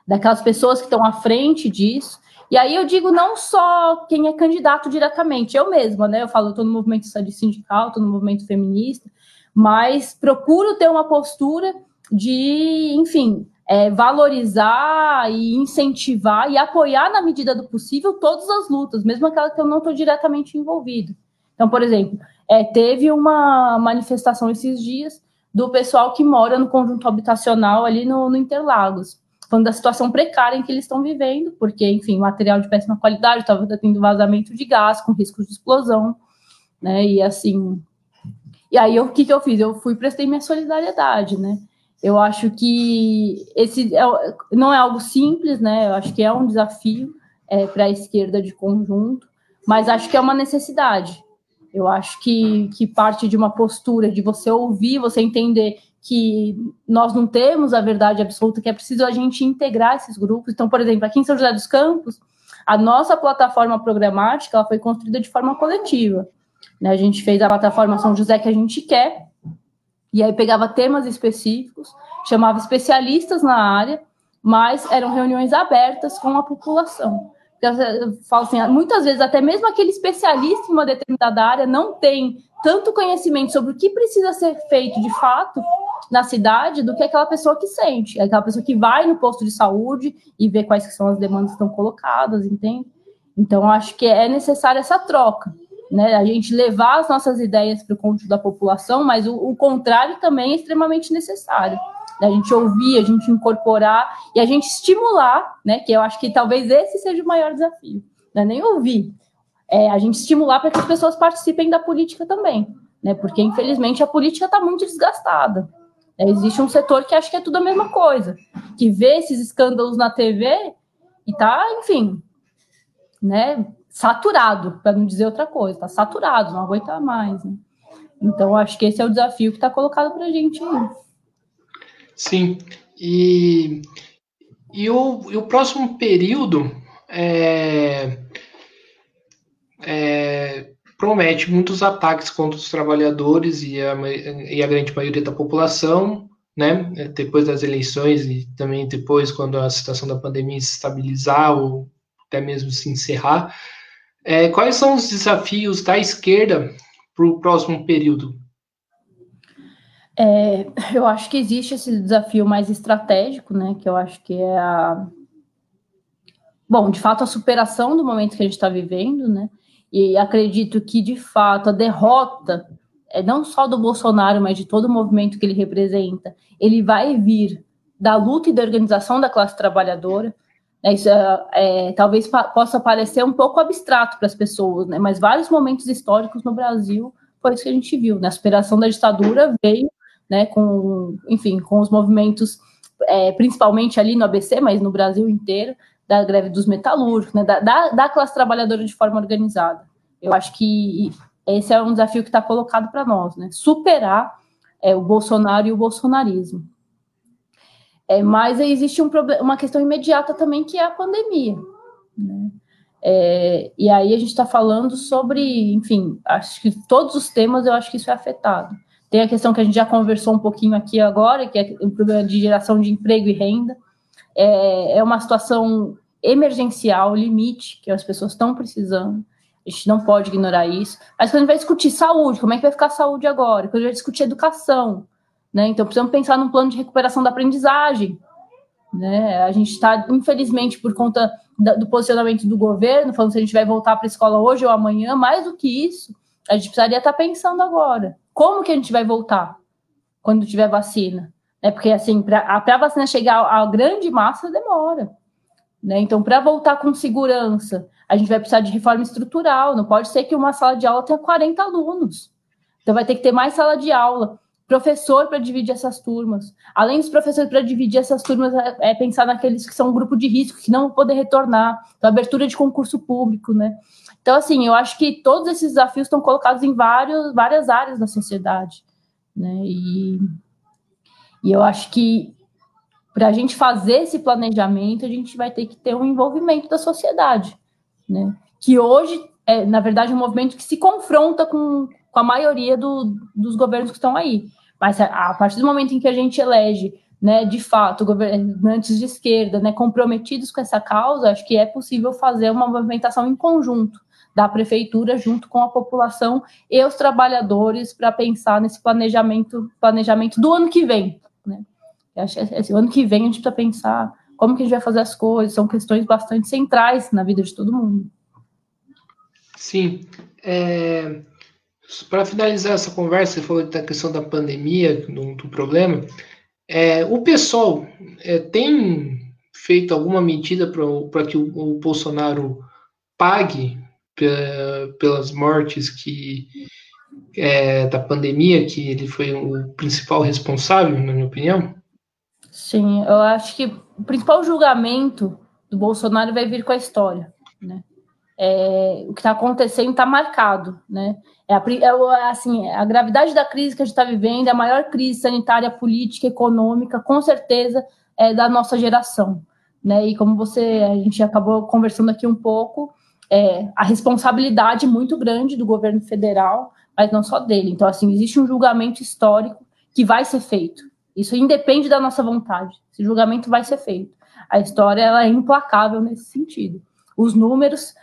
[SPEAKER 2] Daquelas pessoas que estão à frente disso. E aí eu digo não só quem é candidato diretamente, eu mesma, né? Eu falo, eu estou no movimento sindical, estou no movimento feminista, mas procuro ter uma postura de, enfim, valorizar e incentivar e apoiar na medida do possível todas as lutas, mesmo aquelas que eu não estou diretamente envolvido. Então, por exemplo, teve uma manifestação esses dias do pessoal que mora no conjunto habitacional ali no Interlagos, falando da situação precária em que eles estão vivendo, porque, enfim, material de péssima qualidade, estava tendo vazamento de gás com riscos de explosão, né, e assim... E aí, o que eu fiz? Eu prestei minha solidariedade, né? Eu acho que esse não é algo simples, né? Eu acho que é um desafio para a esquerda de conjunto, mas acho que é uma necessidade. Eu acho que parte de uma postura de você ouvir, você entender que nós não temos a verdade absoluta, que é preciso a gente integrar esses grupos. Então, por exemplo, aqui em São José dos Campos, a nossa plataforma programática ela foi construída de forma coletiva. Né? A gente fez a plataforma São José que a gente quer, e aí pegava temas específicos, chamava especialistas na área, mas eram reuniões abertas com a população. Eu falo assim, muitas vezes até mesmo aquele especialista em uma determinada área não tem tanto conhecimento sobre o que precisa ser feito de fato na cidade do que aquela pessoa que sente, aquela pessoa que vai no posto de saúde e vê quais que são as demandas que estão colocadas, entende? Então, acho que é necessária essa troca, né? A gente levar as nossas ideias para o conjunto da população, mas o contrário também é extremamente necessário. A gente ouvir, a gente incorporar e a gente estimular, né? Que eu acho que talvez esse seja o maior desafio, não é nem ouvir, a gente estimular para que as pessoas participem da política também, né? Porque, infelizmente, a política está muito desgastada. Existe um setor que acha que é tudo a mesma coisa, que vê esses escândalos na TV e está, enfim, né, saturado, para não dizer outra coisa, está saturado, não aguenta mais, né? Então, acho que esse é o desafio que está colocado para a gente aí.
[SPEAKER 1] Sim, e o próximo período promete muitos ataques contra os trabalhadores e a grande maioria da população, né? Depois das eleições e também depois, quando a situação da pandemia se estabilizar ou até mesmo se encerrar. Quais são os desafios da esquerda para o próximo período?
[SPEAKER 2] Eu acho que existe esse desafio mais estratégico, né? Que eu acho que é bom, de fato, a superação do momento que a gente está vivendo, né? E acredito que, de fato, a derrota, não só do Bolsonaro, mas de todo o movimento que ele representa, ele vai vir da luta e da organização da classe trabalhadora. Isso talvez possa parecer um pouco abstrato para as pessoas, né? Mas vários momentos históricos no Brasil foi isso que a gente viu, né? A superação da ditadura veio, né, com os movimentos, principalmente ali no ABC, mas no Brasil inteiro, da greve dos metalúrgicos, né, da classe trabalhadora de forma organizada. Eu acho que esse é um desafio que está colocado para nós, né? Superar o Bolsonaro e o bolsonarismo. Mas existe uma questão imediata também, que é a pandemia, né? E aí a gente está falando sobre, enfim, acho que todos os temas, eu acho que isso é afetado. Tem a questão que a gente já conversou um pouquinho aqui agora, que é o problema de geração de emprego e renda. É uma situação emergencial, limite, que as pessoas estão precisando. A gente não pode ignorar isso. Mas quando a gente vai discutir saúde, como é que vai ficar a saúde agora? Quando a gente vai discutir educação, né? Então, precisamos pensar num plano de recuperação da aprendizagem, né? A gente está, infelizmente, por conta do posicionamento do governo, falando se a gente vai voltar para a escola hoje ou amanhã, mais do que isso, a gente precisaria estar pensando agora. Como que a gente vai voltar quando tiver vacina? Porque, assim, para a vacina chegar à grande massa, demora, né? Então, para voltar com segurança, a gente vai precisar de reforma estrutural. Não pode ser que uma sala de aula tenha 40 alunos. Então, vai ter que ter mais sala de aula, professor para dividir essas turmas. Além dos professores para dividir essas turmas, pensar naqueles que são um grupo de risco, que não vão poder retornar. Então, abertura de concurso público, né? Então, assim, eu acho que todos esses desafios estão colocados em várias áreas da sociedade, né? E eu acho que para a gente fazer esse planejamento, a gente vai ter que ter um envolvimento da sociedade, né? Que hoje na verdade, um movimento que se confronta com a maioria dos governos que estão aí. Mas a partir do momento em que a gente elege, né, de fato, governantes de esquerda, né, comprometidos com essa causa, acho que é possível fazer uma movimentação em conjunto da prefeitura junto com a população e os trabalhadores para pensar nesse planejamento do ano que vem, né? Acho que o ano que vem a gente precisa pensar como que a gente vai fazer as coisas, são questões bastante centrais na vida de todo mundo.
[SPEAKER 1] Sim. Para finalizar essa conversa, você falou da questão da pandemia, do problema. O PSOL tem feito alguma medida para que o Bolsonaro pague pelas mortes da pandemia, que ele foi o principal responsável, na minha opinião?
[SPEAKER 2] Sim, eu acho que o principal julgamento do Bolsonaro vai vir com a história, né? O que está acontecendo está marcado, né? Assim, a gravidade da crise que a gente está vivendo é a maior crise sanitária, política, econômica, com certeza, da nossa geração, né? E como a gente acabou conversando aqui um pouco, a responsabilidade muito grande do governo federal, mas não só dele. Então, assim, existe um julgamento histórico que vai ser feito. Isso independe da nossa vontade. Esse julgamento vai ser feito. A história ela é implacável nesse sentido. Os números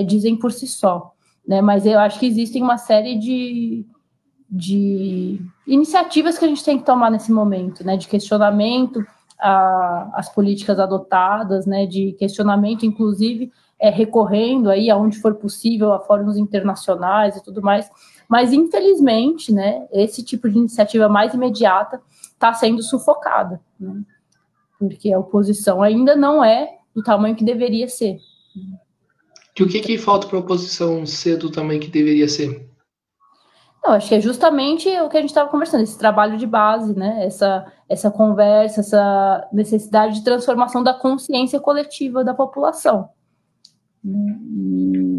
[SPEAKER 2] dizem por si só, né? Mas eu acho que existem uma série de iniciativas que a gente tem que tomar nesse momento, né? De questionamento às políticas adotadas, né? De questionamento, inclusive, recorrendo aí aonde for possível a fóruns internacionais e tudo mais. Mas, infelizmente, né? Esse tipo de iniciativa mais imediata está sendo sufocada, né? Porque a oposição ainda não é do tamanho que deveria ser.
[SPEAKER 1] E o que falta para a oposição ser do tamanho que deveria ser?
[SPEAKER 2] Eu acho que é justamente o que a gente estava conversando, esse trabalho de base, né? Essa conversa, essa necessidade de transformação da consciência coletiva da população.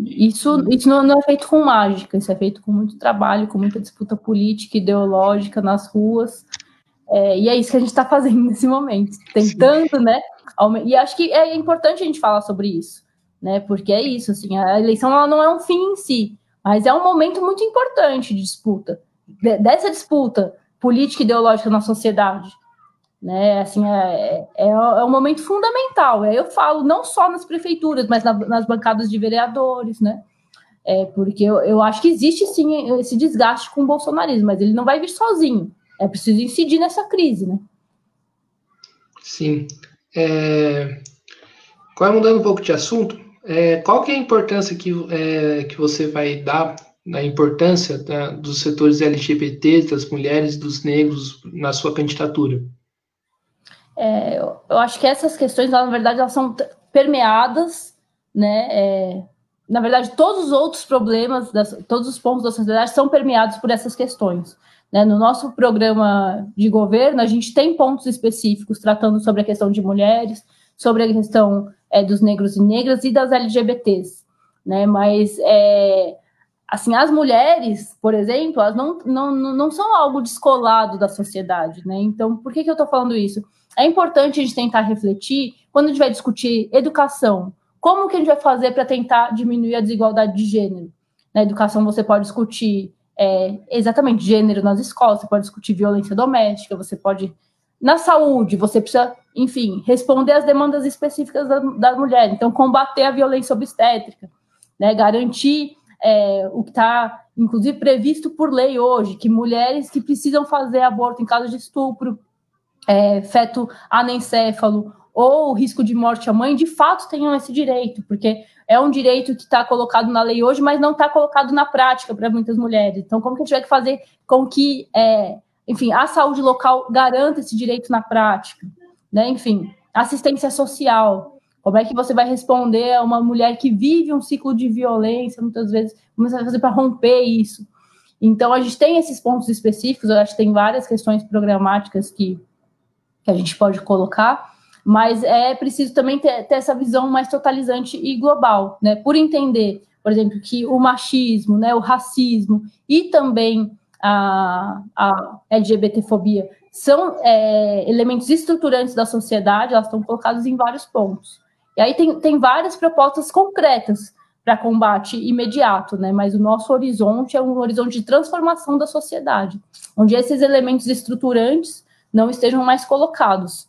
[SPEAKER 2] Isso não é feito com mágica, isso é feito com muito trabalho, com muita disputa política, ideológica nas ruas, e é isso que a gente está fazendo nesse momento, tentando, né? E acho que é importante a gente falar sobre isso, né? Porque é isso, assim, a eleição ela não é um fim em si, mas é um momento muito importante de disputa, dessa disputa política e ideológica na sociedade. Né, assim, é um momento fundamental. Eu falo não só nas prefeituras, mas nas bancadas de vereadores, né? Porque eu acho que existe sim esse desgaste com o bolsonarismo, mas ele não vai vir sozinho. É preciso incidir nessa crise, né?
[SPEAKER 1] Sim. Agora, mudando um pouco de assunto, qual que é a importância que você vai dar na importância dos setores LGBTs, das mulheres, dos negros na sua candidatura?
[SPEAKER 2] Eu acho que essas questões, na verdade, elas são permeadas, né? Na verdade, todos os outros problemas, todos os pontos da sociedade são permeados por essas questões. Né? No nosso programa de governo, a gente tem pontos específicos tratando sobre a questão de mulheres, sobre a questão dos negros e negras e das LGBTs. Né? Mas, assim, as mulheres, por exemplo, elas não são algo descolado da sociedade. Né? Então, por que eu estou falando isso? É importante a gente tentar refletir, quando a gente vai discutir educação, como que a gente vai fazer para tentar diminuir a desigualdade de gênero? Na educação você pode discutir exatamente gênero nas escolas, você pode discutir violência doméstica, você pode... Na saúde, você precisa, enfim, responder às demandas específicas da mulher. Então, combater a violência obstétrica, né? Garantir o que está, inclusive, previsto por lei hoje, que mulheres que precisam fazer aborto em caso de estupro, feto anencéfalo ou risco de morte à mãe, de fato tenham esse direito, porque é um direito que está colocado na lei hoje, mas não está colocado na prática para muitas mulheres. Então, como que a gente vai fazer com que, enfim, a saúde local garanta esse direito na prática? Né? Enfim, assistência social. Como é que você vai responder a uma mulher que vive um ciclo de violência, muitas vezes, como você vai fazer para romper isso? Então, a gente tem esses pontos específicos, eu acho que tem várias questões programáticas que a gente pode colocar, mas é preciso também ter essa visão mais totalizante e global, né? Por entender, por exemplo, que o machismo, né, o racismo e também a LGBTfobia são elementos estruturantes da sociedade, elas estão colocadas em vários pontos. E aí tem várias propostas concretas para combate imediato, né? Mas o nosso horizonte é um horizonte de transformação da sociedade, onde esses elementos estruturantes não estejam mais colocados.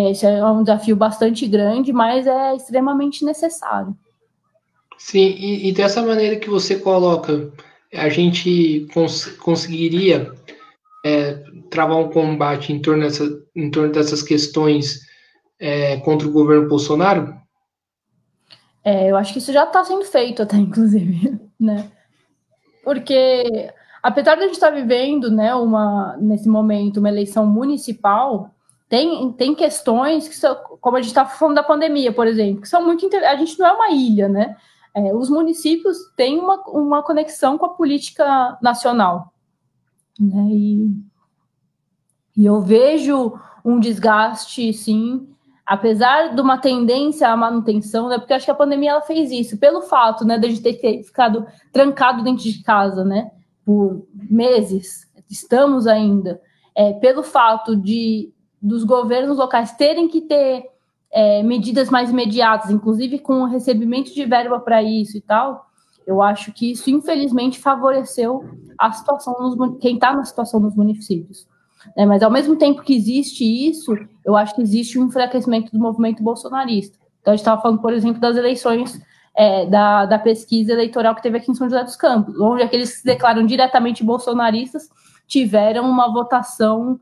[SPEAKER 2] Esse é um desafio bastante grande, mas é extremamente necessário.
[SPEAKER 1] Sim, e dessa maneira que você coloca, a gente conseguiria travar um combate em torno dessas questões contra o governo Bolsonaro?
[SPEAKER 2] Eu acho que isso já está sendo feito até, inclusive, né? Porque apesar de a gente estar vivendo, né, nesse momento, uma eleição municipal, tem questões que são, como a gente está falando da pandemia, por exemplo, que são muito... A gente não é uma ilha, né? Os municípios têm uma conexão com a política nacional. Né? E eu vejo um desgaste, sim, apesar de uma tendência à manutenção, né? Porque acho que a pandemia ela fez isso, pelo fato, né, de a gente ter ficado trancado dentro de casa, né? Por meses, estamos ainda, pelo fato dos governos locais terem que ter medidas mais imediatas, inclusive com o recebimento de verba para isso e tal, eu acho que isso, infelizmente, favoreceu a situação quem está na situação dos municípios. Mas, ao mesmo tempo que existe isso, eu acho que existe um enfraquecimento do movimento bolsonarista. Então, a gente estava falando, por exemplo, das eleições da pesquisa eleitoral que teve aqui em São José dos Campos, onde aqueles que se declaram diretamente bolsonaristas tiveram uma votação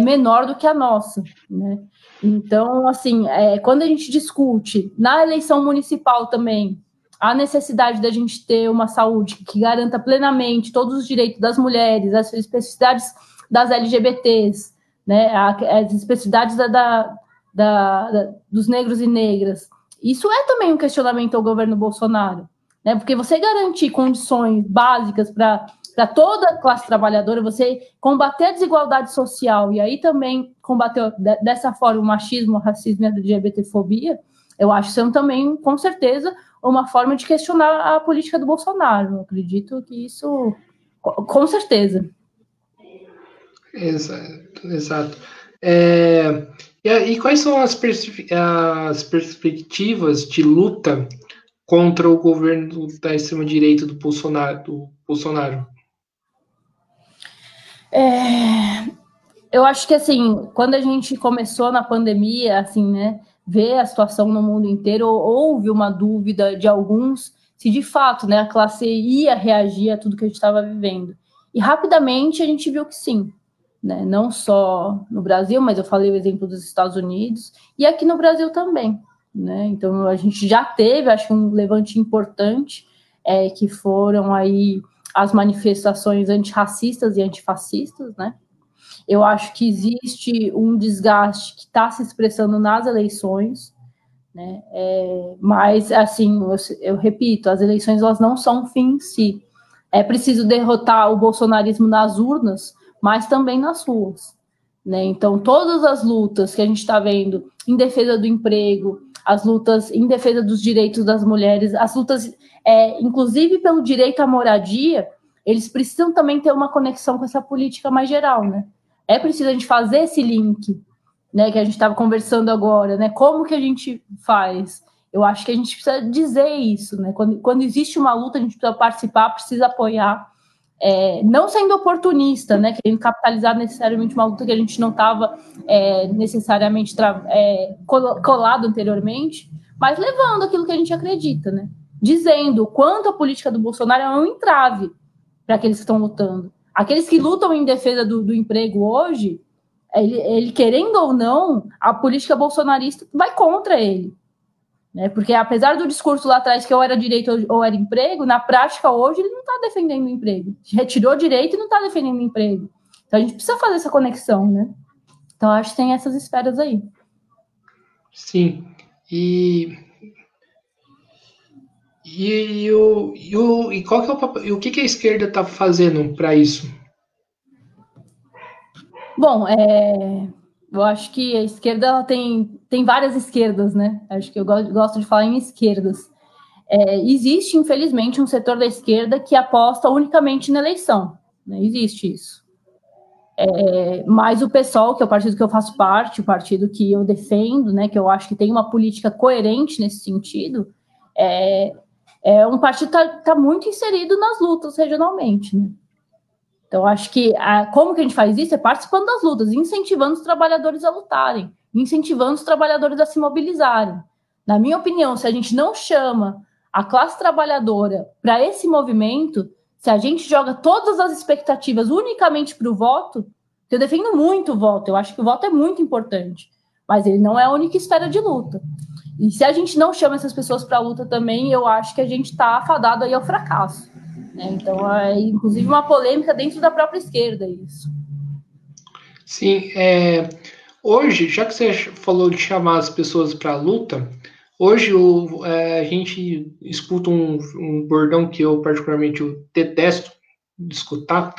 [SPEAKER 2] menor do que a nossa, né? Então, assim, quando a gente discute na eleição municipal também a necessidade da gente ter uma saúde que garanta plenamente todos os direitos das mulheres, as especificidades das LGBTs, né, as especificidades dos negros e negras, isso é também um questionamento ao governo Bolsonaro, né? Porque você garantir condições básicas para para toda a classe trabalhadora, você combater a desigualdade social e aí também combater dessa forma o machismo, o racismo e a LGBTfobia, eu acho que são também, com certeza, uma forma de questionar a política do Bolsonaro. Eu acredito que isso, com certeza.
[SPEAKER 1] Exato. E quais são as perspectivas de luta contra o governo da extrema-direita do Bolsonaro?
[SPEAKER 2] Eu acho que, assim, quando a gente começou na pandemia, assim, né, ver a situação no mundo inteiro, houve uma dúvida de alguns se, de fato, né, a classe ia reagir a tudo que a gente estava vivendo. E, rapidamente, a gente viu que sim. Né? Não só no Brasil, mas eu falei o exemplo dos Estados Unidos, e aqui no Brasil também. Né? Então, a gente já teve, acho, um levante importante, que foram aí as manifestações antirracistas e antifascistas, né? Eu acho que existe um desgaste que está se expressando nas eleições, né? Mas, assim, eu repito, as eleições elas não são um fim em si. É preciso derrotar o bolsonarismo nas urnas, mas também nas ruas. Né? Então, todas as lutas que a gente está vendo em defesa do emprego, as lutas em defesa dos direitos das mulheres, as lutas, inclusive pelo direito à moradia, eles precisam também ter uma conexão com essa política mais geral, né? É preciso a gente fazer esse link, né, que a gente estava conversando agora, né? Como que a gente faz? Eu acho que a gente precisa dizer isso, né? Quando existe uma luta, a gente precisa participar, precisa apoiar, não sendo oportunista, né? Querendo capitalizar necessariamente uma luta que a gente não estava necessariamente colado anteriormente, mas levando aquilo que a gente acredita, né? Dizendo o quanto a política do Bolsonaro é um entrave para aqueles que estão lutando. Aqueles que lutam em defesa do emprego hoje, ele querendo ou não, a política bolsonarista vai contra ele. Né? Porque apesar do discurso lá atrás que ou era direito ou era emprego, na prática hoje ele não está defendendo o emprego. Retirou direito e não está defendendo o emprego. Então a gente precisa fazer essa conexão, né? Então acho que tem essas esferas aí.
[SPEAKER 1] Sim. E qual que é o papel, e o que a esquerda está fazendo para isso?
[SPEAKER 2] Bom, eu acho que a esquerda ela tem várias esquerdas, né? Acho que eu gosto de falar em esquerdas. Existe, infelizmente, um setor da esquerda que aposta unicamente na eleição. Né? Existe isso. Mas o PSOL, que é o partido que eu faço parte, o partido que eu defendo, né, que eu acho que tem uma política coerente nesse sentido, é um partido que está muito inserido nas lutas regionalmente. Né? Então, acho que como que a gente faz isso? É participando das lutas, incentivando os trabalhadores a lutarem, incentivando os trabalhadores a se mobilizarem. Na minha opinião, se a gente não chama a classe trabalhadora para esse movimento, se a gente joga todas as expectativas unicamente para o voto, eu defendo muito o voto, eu acho que o voto é muito importante, mas ele não é a única esfera de luta. E se a gente não chama essas pessoas para a luta também, eu acho que a gente está afadado aí ao fracasso. Né? Então, inclusive uma polêmica dentro da própria esquerda, isso.
[SPEAKER 1] Sim, hoje, já que você falou de chamar as pessoas para a luta, hoje a gente escuta um bordão que eu particularmente detesto de escutar,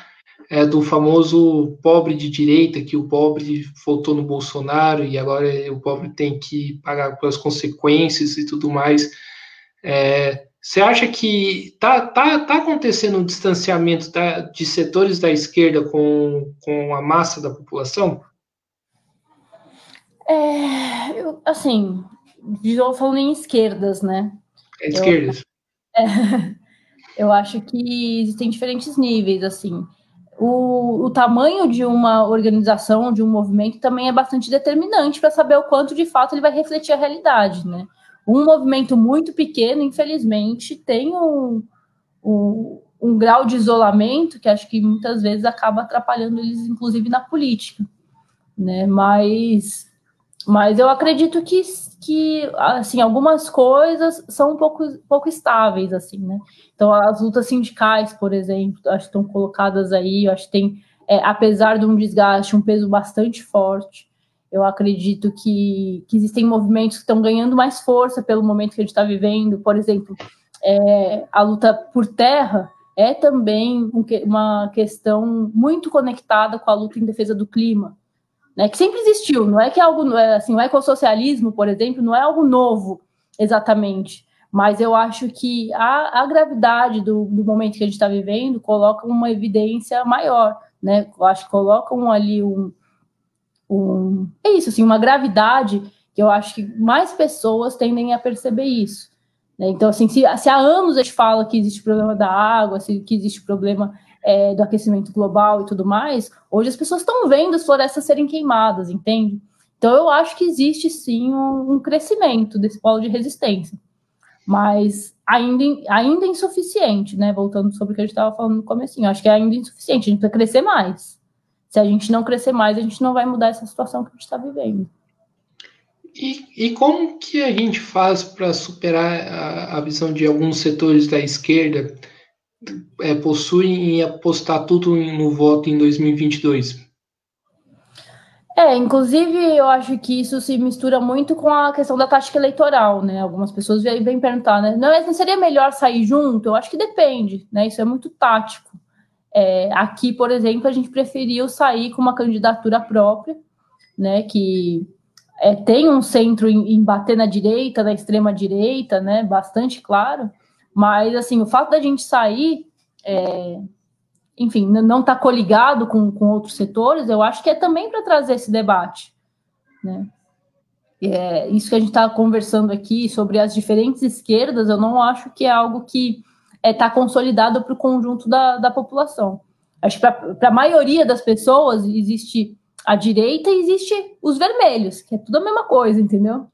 [SPEAKER 1] do famoso pobre de direita, que o pobre votou no Bolsonaro e agora o pobre tem que pagar pelas consequências e tudo mais. Você acha que tá acontecendo um distanciamento de setores da esquerda com a massa da população?
[SPEAKER 2] Assim, falando em esquerdas, né?
[SPEAKER 1] Esquerdas.
[SPEAKER 2] Eu acho que existem diferentes níveis, assim. O tamanho de uma organização, de um movimento, também é bastante determinante para saber o quanto, de fato, ele vai refletir a realidade, né? Um movimento muito pequeno, infelizmente, tem um grau de isolamento que acho que muitas vezes acaba atrapalhando eles, inclusive, na política, né? Mas eu acredito que assim, algumas coisas são um pouco estáveis, assim, né? Então, as lutas sindicais, por exemplo, acho que estão colocadas aí, eu acho que tem, apesar de um desgaste, um peso bastante forte. Eu acredito que existem movimentos que estão ganhando mais força pelo momento que a gente está vivendo. Por exemplo, a luta por terra, é também uma questão muito conectada com a luta em defesa do clima, né, que sempre existiu, não é que é algo, assim, o ecossocialismo, por exemplo, não é algo novo, exatamente, mas eu acho que a gravidade do momento que a gente está vivendo coloca uma evidência maior, né, eu acho que colocam ali é isso, assim, uma gravidade que eu acho que mais pessoas tendem a perceber isso, né? Então, assim, se há anos a gente fala que existe problema da água, que existe problema do aquecimento global e tudo mais, hoje as pessoas estão vendo as florestas serem queimadas, entende? Então, eu acho que existe, sim, um crescimento desse polo de resistência, mas ainda insuficiente, né? Voltando sobre o que a gente estava falando no comecinho, acho que é ainda insuficiente, a gente precisa crescer mais. Se a gente não crescer mais, a gente não vai mudar essa situação que a gente está vivendo.
[SPEAKER 1] E como que a gente faz para superar a visão de alguns setores da esquerda possuem em apostar tudo no voto em 2022?
[SPEAKER 2] Inclusive, eu acho que isso se mistura muito com a questão da tática eleitoral, né? Algumas pessoas vêm perguntar, né? Não seria melhor sair junto? Eu acho que depende, né? Isso é muito tático. Aqui, por exemplo, a gente preferiu sair com uma candidatura própria, né? Que tem um centro em bater na direita, na extrema direita, né? Bastante claro. Mas, assim, o fato da gente sair, enfim, não estar coligado com outros setores, eu acho que é também para trazer esse debate, né? Isso que a gente está conversando aqui sobre as diferentes esquerdas, eu não acho que é algo que está consolidado para o conjunto da população. Acho que para a maioria das pessoas existe a direita e existe os vermelhos, que é tudo a mesma coisa, entendeu?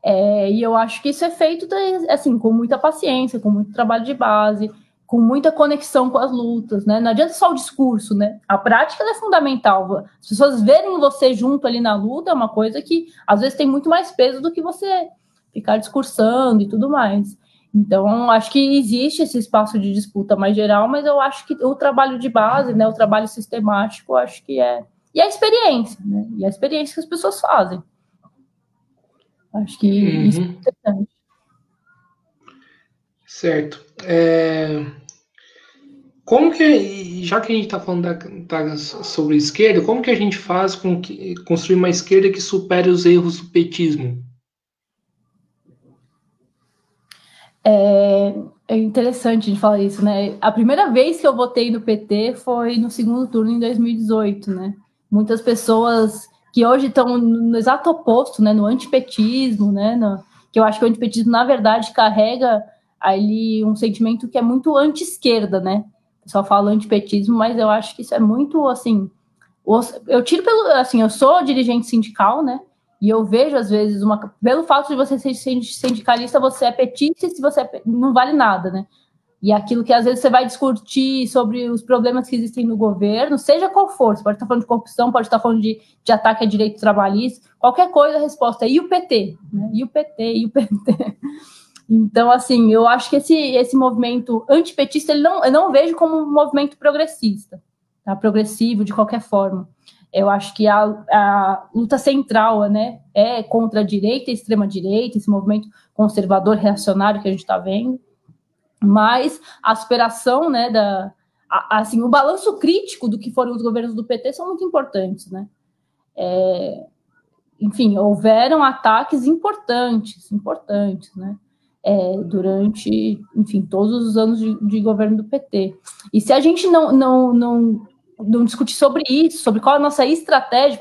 [SPEAKER 2] E eu acho que isso é feito assim, com muita paciência, com muito trabalho de base, com muita conexão com as lutas, né? Não adianta só o discurso, né? A prática é fundamental. As pessoas verem você junto ali na luta é uma coisa que às vezes tem muito mais peso do que você ficar discursando e tudo mais. Então, acho que existe esse espaço de disputa mais geral, mas eu acho que o trabalho de base, né, o trabalho sistemático, acho que e a experiência, né? E a experiência que as pessoas fazem. Acho que isso é interessante.
[SPEAKER 1] Certo. Como que, já que a gente está falando sobre esquerda, como que a gente faz construir uma esquerda que supere os erros do petismo?
[SPEAKER 2] É interessante a gente falar isso, né? A primeira vez que eu votei no PT foi no segundo turno em 2018, né? Muitas pessoas que hoje estão no exato oposto, né? No antipetismo, né? Que eu acho que o antipetismo, na verdade, carrega ali um sentimento que é muito anti-esquerda, né? O pessoal fala antipetismo, mas eu acho que isso é muito, assim... Eu tiro assim, eu sou dirigente sindical, né? E eu vejo, às vezes, pelo fato de você ser sindicalista, você é petista e se você não vale nada, né? E aquilo que às vezes você vai discutir sobre os problemas que existem no governo, seja qual for, você pode estar falando de corrupção, pode estar falando de ataque a direitos trabalhistas, qualquer coisa, a resposta é e o PT? Né? E o PT, e o PT. Então, assim, eu acho que esse movimento antipetista, eu não vejo como um movimento progressista, tá? Progressivo de qualquer forma. Eu acho que a luta central, né, é contra a direita e a extrema-direita, esse movimento conservador reacionário que a gente está vendo, mas a superação, né, assim, o balanço crítico do que foram os governos do PT são muito importantes, né? Enfim, houveram ataques importantes, né? Durante, enfim, todos os anos de governo do PT. E se a gente não discutir sobre isso, sobre qual é a nossa estratégia,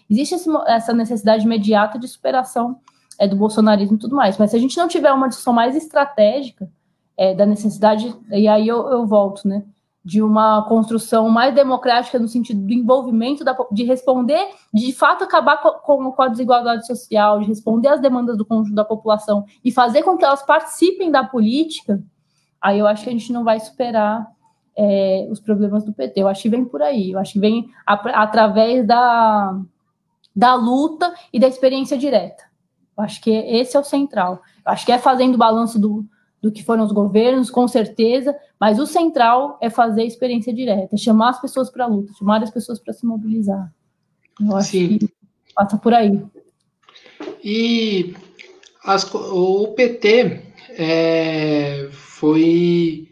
[SPEAKER 2] existe essa necessidade imediata de superação do bolsonarismo e tudo mais, mas se a gente não tiver uma discussão mais estratégica da necessidade, e aí eu volto, né, de uma construção mais democrática no sentido do envolvimento, de responder, de fato acabar com a desigualdade social, de responder às demandas do conjunto da população e fazer com que elas participem da política, aí eu acho que a gente não vai superar os problemas do PT. Eu acho que vem por aí, eu acho que vem através da luta e da experiência direta. Eu acho que esse é o central. Eu acho que é fazendo o balanço do que foram os governos, com certeza, mas o central é fazer a experiência direta, chamar as pessoas para a luta, chamar as pessoas para se mobilizar. Eu acho que passa por aí.
[SPEAKER 1] E o PT foi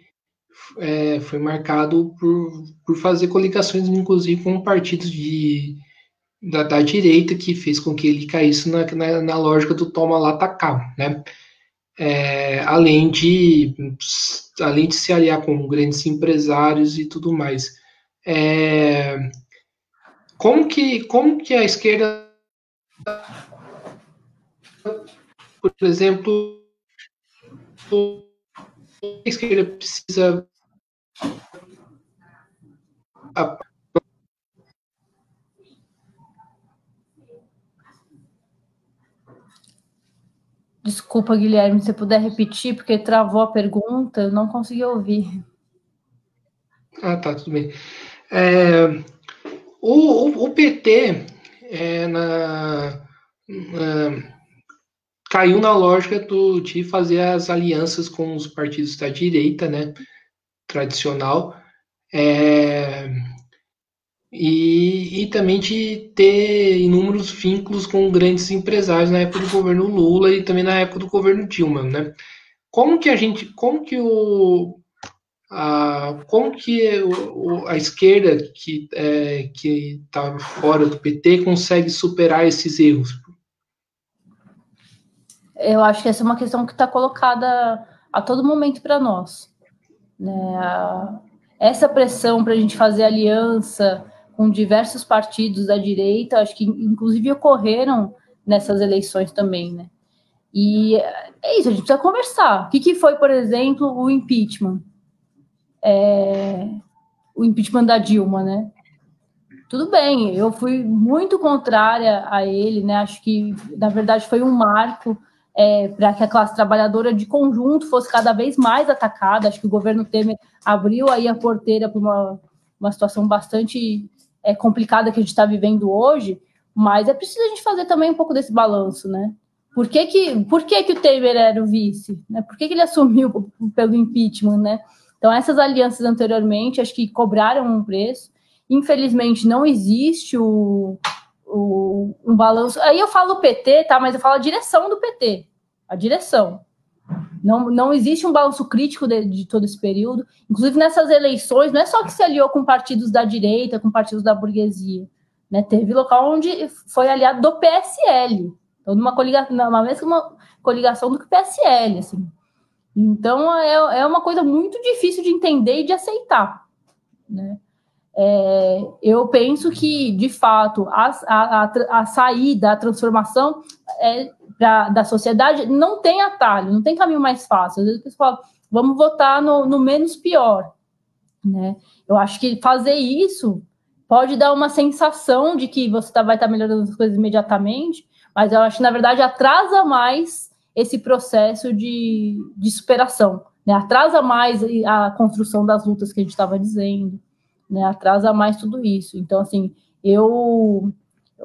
[SPEAKER 1] foi marcado por fazer coligações, inclusive, com partidos da direita, que fez com que ele caísse na lógica do toma lá, tá cá, né? Além de se aliar com grandes empresários e tudo mais. Como que a esquerda, por exemplo, a esquerda precisa
[SPEAKER 2] Desculpa, Guilherme, se você puder repetir, porque travou a pergunta, eu não consegui ouvir.
[SPEAKER 1] Tá, tudo bem. O PT caiu na lógica de fazer as alianças com os partidos da direita, né, tradicional, e também de ter inúmeros vínculos com grandes empresários na época do governo Lula e também na época do governo Dilma, né? Como que a esquerda que está fora do PT consegue superar esses erros?
[SPEAKER 2] Eu acho que essa é uma questão que está colocada a todo momento para nós, né? Essa pressão para a gente fazer aliança com diversos partidos da direita, acho que inclusive ocorreram nessas eleições também, né? E é isso, a gente precisa conversar. O que foi, por exemplo, o impeachment? O impeachment da Dilma, né? Tudo bem, eu fui muito contrária a ele, né? Acho que, na verdade, foi um marco para que a classe trabalhadora de conjunto fosse cada vez mais atacada. Acho que o governo Temer abriu aí a porteira para uma situação bastante complicada que a gente está vivendo hoje, mas é preciso a gente fazer também um pouco desse balanço, né? Por que o Temer era o vice? Né? Por que ele assumiu pelo impeachment, né? Então, essas alianças anteriormente, acho que cobraram um preço. Infelizmente, não existe um balanço. Aí eu falo PT, tá? Mas eu falo a direção do PT. A direção. Não existe um balanço crítico de todo esse período. Inclusive, nessas eleições, não é só que se aliou com partidos da direita, com partidos da burguesia. Né? Teve local onde foi aliado do PSL. Então, uma mesma coligação do que o PSL. Assim. Então, é uma coisa muito difícil de entender e de aceitar. Né? Eu penso que, de fato, a saída, a transformação da sociedade não tem atalho, não tem caminho mais fácil. Às vezes você fala, vamos votar no menos pior. Né? Eu acho que fazer isso pode dar uma sensação de que você vai estar melhorando as coisas imediatamente, mas eu acho que, na verdade, atrasa mais esse processo de superação. Né? Atrasa mais a construção das lutas que a gente estava dizendo. Né, atrasa mais tudo isso. Então, assim, eu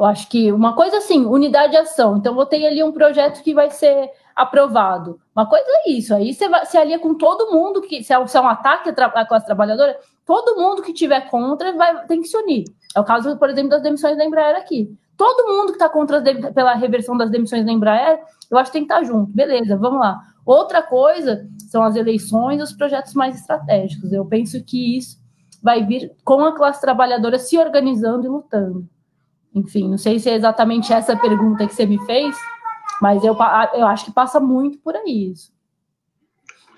[SPEAKER 2] acho que uma coisa assim, unidade de ação. Então, vou ter ali um projeto que vai ser aprovado. Uma coisa é isso. Aí você se alia com todo mundo, que se é um ataque à classe trabalhadora, todo mundo que tiver contra tem que se unir. É o caso, por exemplo, das demissões da Embraer aqui. Todo mundo que está contra pela reversão das demissões da Embraer, eu acho que tem que estar junto. Beleza, vamos lá. Outra coisa são as eleições e os projetos mais estratégicos. Eu penso que isso vai vir com a classe trabalhadora se organizando e lutando. Enfim, não sei se é exatamente essa pergunta que você me fez, mas eu acho que passa muito por aí isso.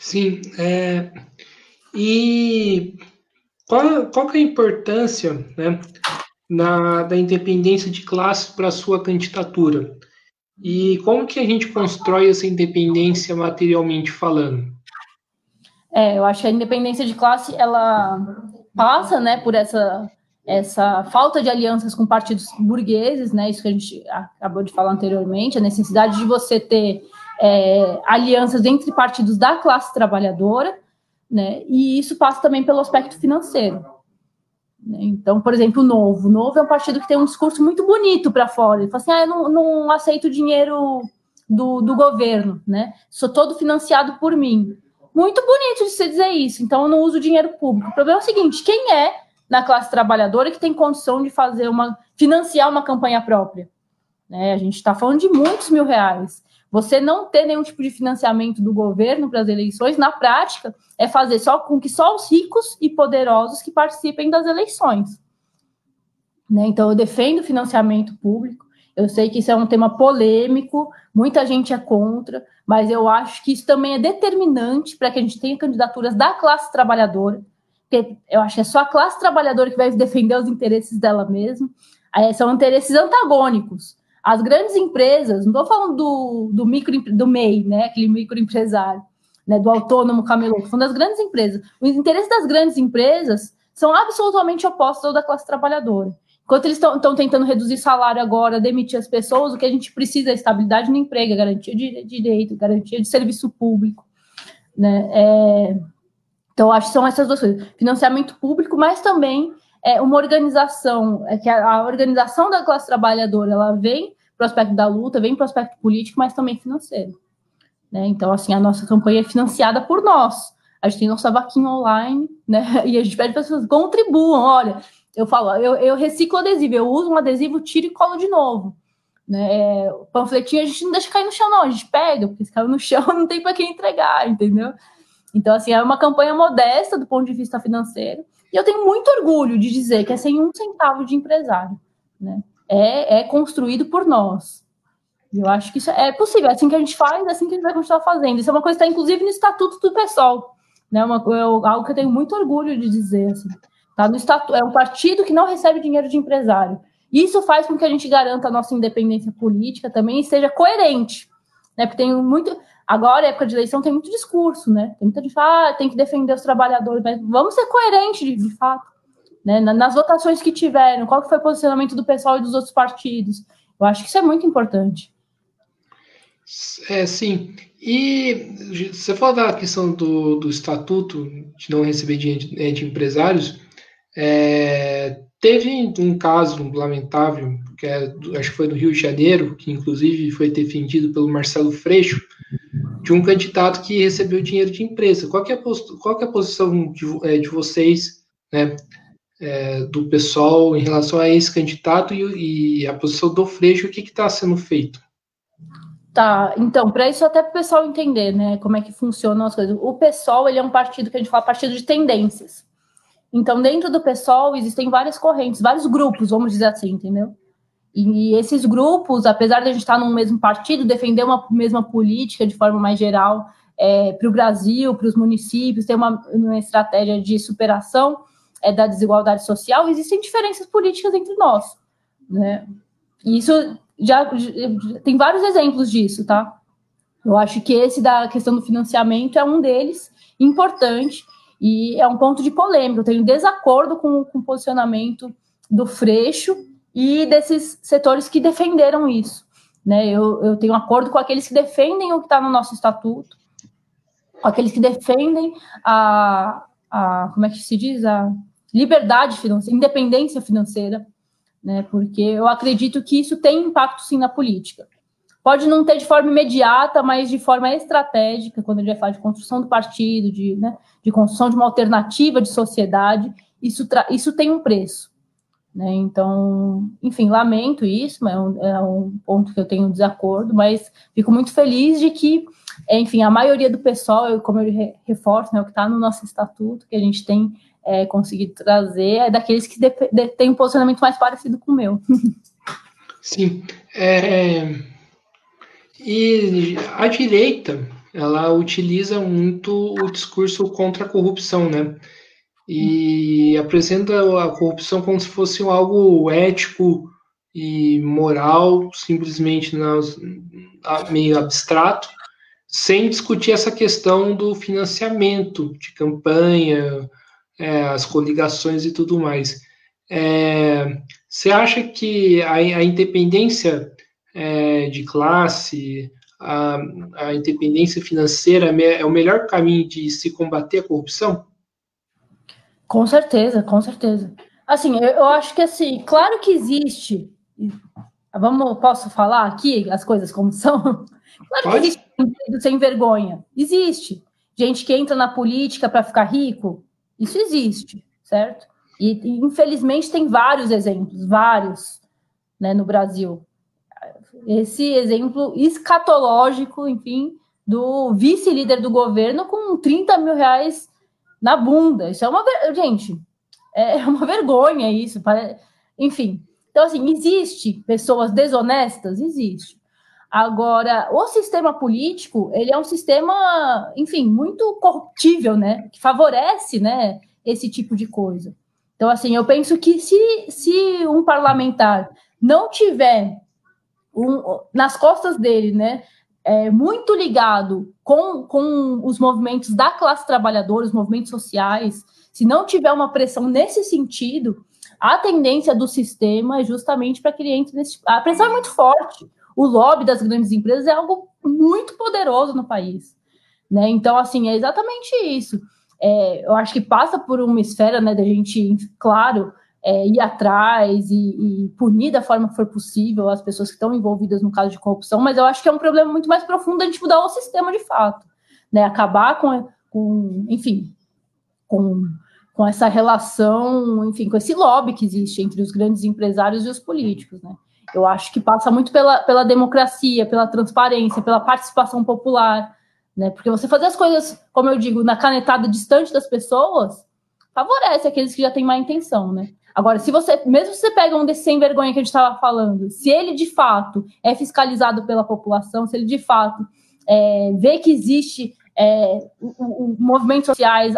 [SPEAKER 1] Sim. E qual que é a importância, né, da independência de classe para a sua candidatura? E como que a gente constrói essa independência materialmente falando?
[SPEAKER 2] Eu acho que a independência de classe, ela passa, né, por essa falta de alianças com partidos burgueses, né, isso que a gente acabou de falar anteriormente, a necessidade de você ter alianças entre partidos da classe trabalhadora, né, e isso passa também pelo aspecto financeiro. Né? Então, por exemplo, o Novo é um partido que tem um discurso muito bonito para fora, ele fala assim, eu não aceito dinheiro do governo, né, sou todo financiado por mim. Muito bonito de se dizer isso, então eu não uso dinheiro público. O problema é o seguinte, quem é na classe trabalhadora que tem condição de financiar uma campanha própria? Né? A gente está falando de muitos mil reais. Você não ter nenhum tipo de financiamento do governo para as eleições, na prática, é fazer só com que só os ricos e poderosos que participem das eleições. Né? Então, eu defendo o financiamento público. Eu sei que isso é um tema polêmico, muita gente é contra, mas eu acho que isso também é determinante para que a gente tenha candidaturas da classe trabalhadora, porque eu acho que é só a classe trabalhadora que vai defender os interesses dela mesma. São interesses antagônicos. As grandes empresas, não estou falando do MEI, né, aquele microempresário, né, do autônomo camelô, são das grandes empresas. Os interesses das grandes empresas são absolutamente opostos ao da classe trabalhadora. Enquanto eles estão tentando reduzir salário agora, demitir as pessoas, o que a gente precisa é estabilidade no emprego, garantia de direito, garantia de serviço público. Né? Então, acho que são essas duas coisas. Financiamento público, mas também uma organização, que a organização da classe trabalhadora, ela vem para o aspecto da luta, vem para o aspecto político, mas também financeiro. Né? Então, assim, a nossa campanha é financiada por nós. A gente tem nossa vaquinha online, né? E a gente pede para as pessoas contribuam. Olha, eu falo, eu reciclo adesivo, eu uso um adesivo, tiro e colo de novo. Né? O panfletinho a gente não deixa cair no chão, não, a gente pega, porque se caiu no chão não tem para quem entregar, entendeu? Então, assim, é uma campanha modesta do ponto de vista financeiro, e eu tenho muito orgulho de dizer que é sem um centavo de empresário. Né? É construído por nós. E eu acho que isso é possível, é assim que a gente faz, é assim que a gente vai continuar fazendo. Isso é uma coisa que está, inclusive, no Estatuto do PSOL. Né? Algo que eu tenho muito orgulho de dizer, assim. Tá no estatuto, é um partido que não recebe dinheiro de empresário. Isso faz com que a gente garanta a nossa independência política também e seja coerente. Né? Porque tem muito... Agora, época de eleição, tem muito discurso, né? Tem muita gente que fala, tem que defender os trabalhadores, mas vamos ser coerentes, de fato. Né? Nas votações que tiveram, qual que foi o posicionamento do PSOL e dos outros partidos? Eu acho que isso é muito importante.
[SPEAKER 1] Sim. E você falou da questão do estatuto de não receber dinheiro de empresários. Teve um caso lamentável, acho que foi no Rio de Janeiro, que inclusive foi defendido pelo Marcelo Freixo, de um candidato que recebeu dinheiro de empresa. Qual que é a posição de vocês, né, do PSOL em relação a esse candidato e a posição do Freixo, o que está sendo feito?
[SPEAKER 2] Tá, então, para isso até para o pessoal entender, né, como é que funcionam as coisas. O PSOL, ele é um partido que a gente fala partido de tendências. Então, dentro do PSOL, existem várias correntes, vários grupos, vamos dizer assim, entendeu? E esses grupos, apesar de a gente estar num mesmo partido, defender uma mesma política de forma mais geral para o Brasil, para os municípios, ter uma estratégia de superação da desigualdade social, existem diferenças políticas entre nós. Né? E isso já tem vários exemplos disso, tá? Eu acho que esse da questão do financiamento é um deles, importante, e é um ponto de polêmica. Eu tenho desacordo com o posicionamento do Freixo e desses setores que defenderam isso. Né? Eu tenho acordo com aqueles que defendem o que está no nosso estatuto, com aqueles que defendem como é que se diz? A liberdade financeira, independência financeira, né? Porque eu acredito que isso tem impacto, sim, na política. Pode não ter de forma imediata, mas de forma estratégica, quando a gente vai falar de construção do partido, de construção de uma alternativa de sociedade, isso tem um preço. Né? Então, enfim, lamento isso, é um ponto que eu tenho desacordo, mas fico muito feliz de que, enfim, a maioria do pessoal, como eu reforço, né, o que está no nosso estatuto, que a gente tem conseguido trazer, é daqueles que têm um posicionamento mais parecido com o meu.
[SPEAKER 1] Sim. E a direita, ela utiliza muito o discurso contra a corrupção, né? E apresenta a corrupção como se fosse algo ético e moral, simplesmente meio abstrato, sem discutir essa questão do financiamento de campanha, as coligações e tudo mais. Você acha que a independência de classe, a independência financeira é o melhor caminho de se combater a corrupção?
[SPEAKER 2] Com certeza, com certeza. Assim, eu acho que, assim, claro que existe. Posso falar aqui as coisas como são? Claro que existe sem vergonha. Existe. Gente que entra na política para ficar rico. Isso existe, certo? E infelizmente tem vários exemplos, vários, né, no Brasil. esse exemplo escatológico, enfim, do vice-líder do governo com 30 mil reais na bunda. Isso é uma... Gente, é uma vergonha isso. Enfim, então, assim, existe pessoas desonestas? Existe. Agora, o sistema político, ele é um sistema, enfim, muito corruptível, né? Que favorece, né, esse tipo de coisa. Então, assim, eu penso que se um parlamentar não tiver nas costas dele, né, muito ligado com os movimentos da classe trabalhadora, os movimentos sociais, se não tiver uma pressão nesse sentido, a tendência do sistema é justamente para que ele entre nesse... A pressão é muito forte. O lobby das grandes empresas é algo muito poderoso no país, né? Então, assim, é exatamente isso. Eu acho que passa por uma esfera, né, da gente, claro, ir atrás e punir da forma que for possível as pessoas que estão envolvidas no caso de corrupção, mas eu acho que é um problema muito mais profundo a gente mudar o sistema de fato, né? Acabar enfim, com essa relação, enfim, com esse lobby que existe entre os grandes empresários e os políticos, né? Eu acho que passa muito pela democracia, pela transparência, pela participação popular, né? Porque você fazer as coisas, como eu digo, na canetada distante das pessoas, favorece aqueles que já têm má intenção, né? Agora, mesmo se você pega um desse sem vergonha que a gente estava falando, se ele de fato é fiscalizado pela população, se ele de fato vê que existe movimentos sociais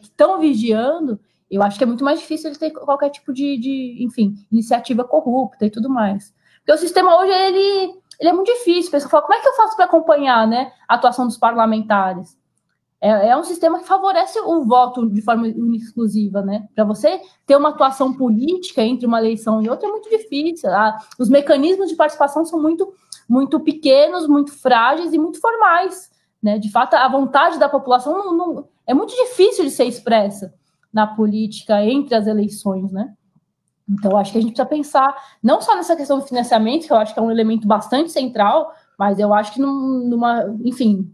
[SPEAKER 2] que estão vigiando, eu acho que é muito mais difícil ele ter qualquer tipo enfim, iniciativa corrupta e tudo mais. Porque o sistema hoje, ele é muito difícil. A pessoa fala, como é que eu faço para acompanhar, né, a atuação dos parlamentares? É um sistema que favorece o voto de forma exclusiva, né? Para você ter uma atuação política entre uma eleição e outra é muito difícil. Os mecanismos de participação são muito, muito pequenos, muito frágeis e muito formais, né? De fato, a vontade da população é muito difícil de ser expressa na política entre as eleições, né? Então, acho que a gente precisa pensar não só nessa questão do financiamento, que eu acho que é um elemento bastante central, mas eu acho que enfim,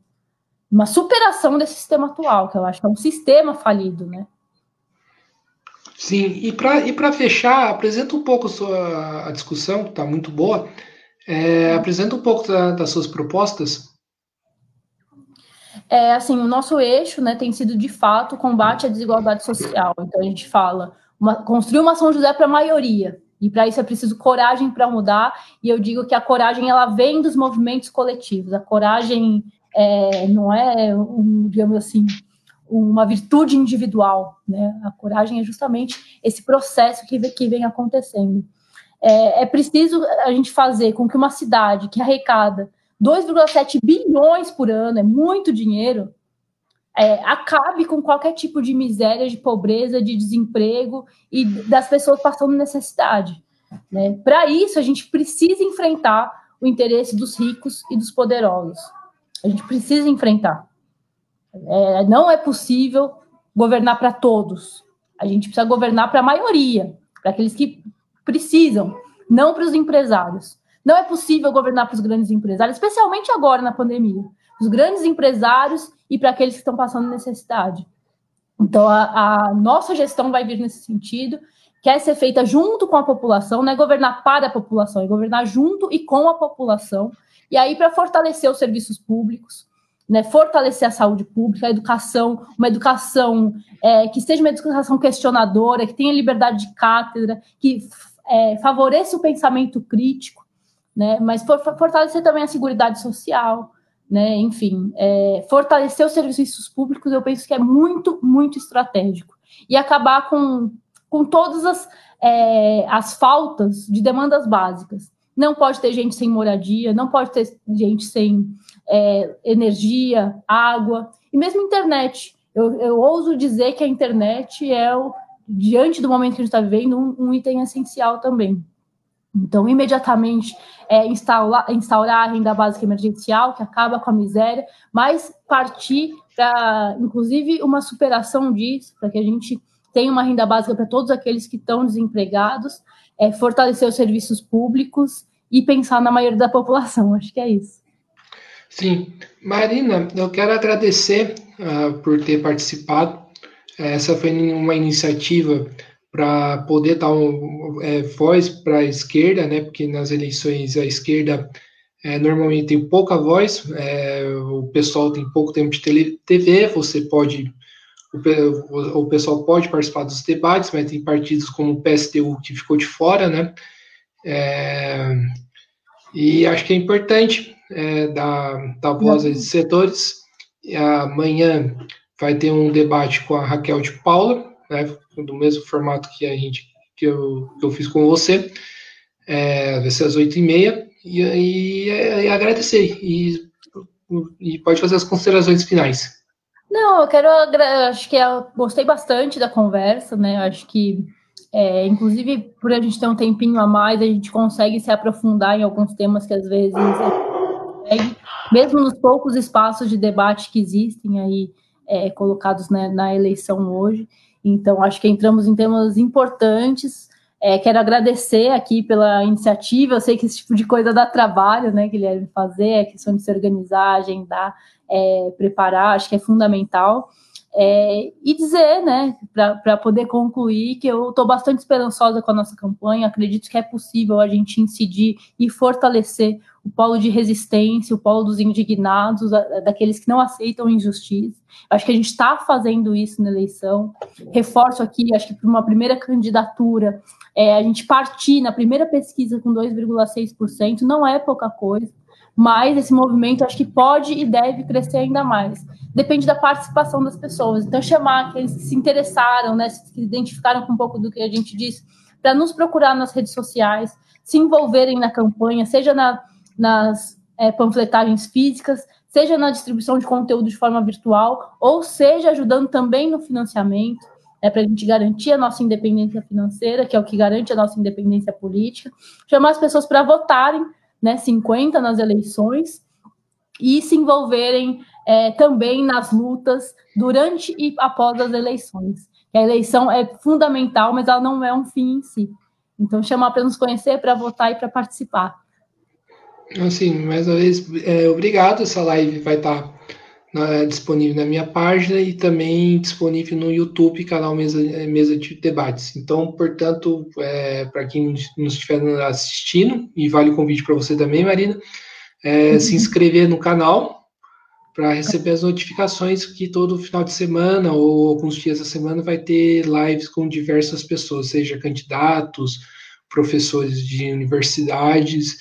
[SPEAKER 2] uma superação desse sistema atual, que eu acho que é um sistema falido, né?
[SPEAKER 1] Sim, e para fechar, apresenta um pouco a discussão, que está muito boa. Apresenta um pouco das suas propostas.
[SPEAKER 2] Assim, o nosso eixo, né, tem sido, de fato, o combate à desigualdade social. Então, a gente fala, construir uma São José para a maioria. E para isso é preciso coragem para mudar. E eu digo que a coragem, ela vem dos movimentos coletivos. A coragem não é, digamos assim, uma virtude individual, né? A coragem é justamente esse processo que vem acontecendo. É preciso a gente fazer com que uma cidade que arrecada 2,7 bilhões por ano, é muito dinheiro, acabe com qualquer tipo de miséria, de pobreza, de desemprego e das pessoas passando necessidade, né? Para isso, a gente precisa enfrentar o interesse dos ricos e dos poderosos. A gente precisa enfrentar. Não é possível governar para todos. A gente precisa governar para a maioria, para aqueles que precisam, não para os empresários. Não é possível governar para os grandes empresários, especialmente agora na pandemia. Os grandes empresários e para aqueles que estão passando necessidade. Então, a nossa gestão vai vir nesse sentido, quer ser feita junto com a população, não é governar para a população, é governar junto e com a população. E aí, para fortalecer os serviços públicos, né, fortalecer a saúde pública, a educação, uma educação que seja uma educação questionadora, que tenha liberdade de cátedra, que favoreça o pensamento crítico, né, mas fortalecer também a seguridade social, né, enfim, fortalecer os serviços públicos, eu penso que é muito, muito estratégico. E acabar com todas as faltas de demandas básicas. Não pode ter gente sem moradia, não pode ter gente sem energia, água, e mesmo internet. Eu ouso dizer que a internet diante do momento que a gente está vivendo, um item essencial também. Então, imediatamente, instaurar a renda básica emergencial, que acaba com a miséria, mas partir para, inclusive, uma superação disso, para que a gente tenha uma renda básica para todos aqueles que estão desempregados, fortalecer os serviços públicos e pensar na maioria da população. Acho que é isso.
[SPEAKER 1] Sim. Marina, eu quero agradecer por ter participado. Essa foi uma iniciativa para poder dar voz para a esquerda, né? Porque nas eleições a esquerda normalmente tem pouca voz, o pessoal tem pouco tempo de TV, o pessoal pode participar dos debates, mas tem partidos como o PSTU que ficou de fora, né? E acho que é importante dar voz a esses setores. E amanhã vai ter um debate com a Raquel de Paula, né, do mesmo formato que eu fiz com você, vai ser às 8h30, e agradecer, e pode fazer as considerações finais.
[SPEAKER 2] Não, acho que eu gostei bastante da conversa, né, acho que, inclusive, por a gente ter um tempinho a mais, a gente consegue se aprofundar em alguns temas que, às vezes, mesmo nos poucos espaços de debate que existem aí, colocados, né, na eleição hoje. Então, acho que entramos em temas importantes. Quero agradecer aqui pela iniciativa. Eu sei que esse tipo de coisa dá trabalho, né, Guilherme, fazer, é questão de se organizar, agendar, preparar, acho que é fundamental. E dizer, né, para poder concluir, que eu estou bastante esperançosa com a nossa campanha. Acredito que é possível a gente incidir e fortalecer o polo de resistência, o polo dos indignados, daqueles que não aceitam injustiça. Acho que a gente está fazendo isso na eleição. Reforço aqui, acho que para uma primeira candidatura, a gente partir na primeira pesquisa com 2,6% não é pouca coisa, mas esse movimento acho que pode e deve crescer ainda mais. Depende da participação das pessoas. Então, chamar aqueles que se interessaram, né, se identificaram com um pouco do que a gente disse, para nos procurar nas redes sociais, se envolverem na campanha, seja nas panfletagens físicas, seja na distribuição de conteúdo de forma virtual, ou seja ajudando também no financiamento, para a gente garantir a nossa independência financeira, que é o que garante a nossa independência política. Chamar as pessoas para votarem, né, 50 nas eleições, e se envolverem também nas lutas durante e após as eleições. A eleição é fundamental, mas ela não é um fim em si. Então, chamar para nos conhecer, para votar e para participar.
[SPEAKER 1] Assim, mais uma vez, obrigado. Essa live vai estar disponível na minha página e também disponível no YouTube, canal Mesa de Debates. Então, portanto, para quem nos estiver assistindo, e vale o convite para você também, Marina, se inscrever no canal para receber as notificações que todo final de semana ou alguns dias da semana vai ter lives com diversas pessoas, seja candidatos, professores de universidades,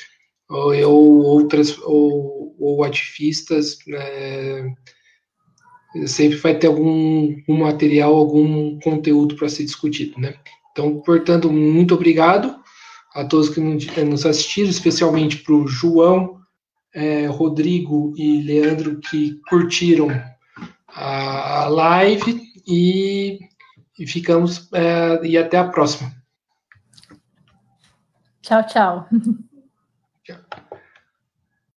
[SPEAKER 1] ou atifistas, né? Sempre vai ter algum material, algum conteúdo para ser discutido, né? Então, portanto, muito obrigado a todos que nos assistiram, especialmente para o João, Rodrigo e Leandro, que curtiram a live, e ficamos, e até a próxima.
[SPEAKER 2] Tchau, tchau.
[SPEAKER 1] Tchau.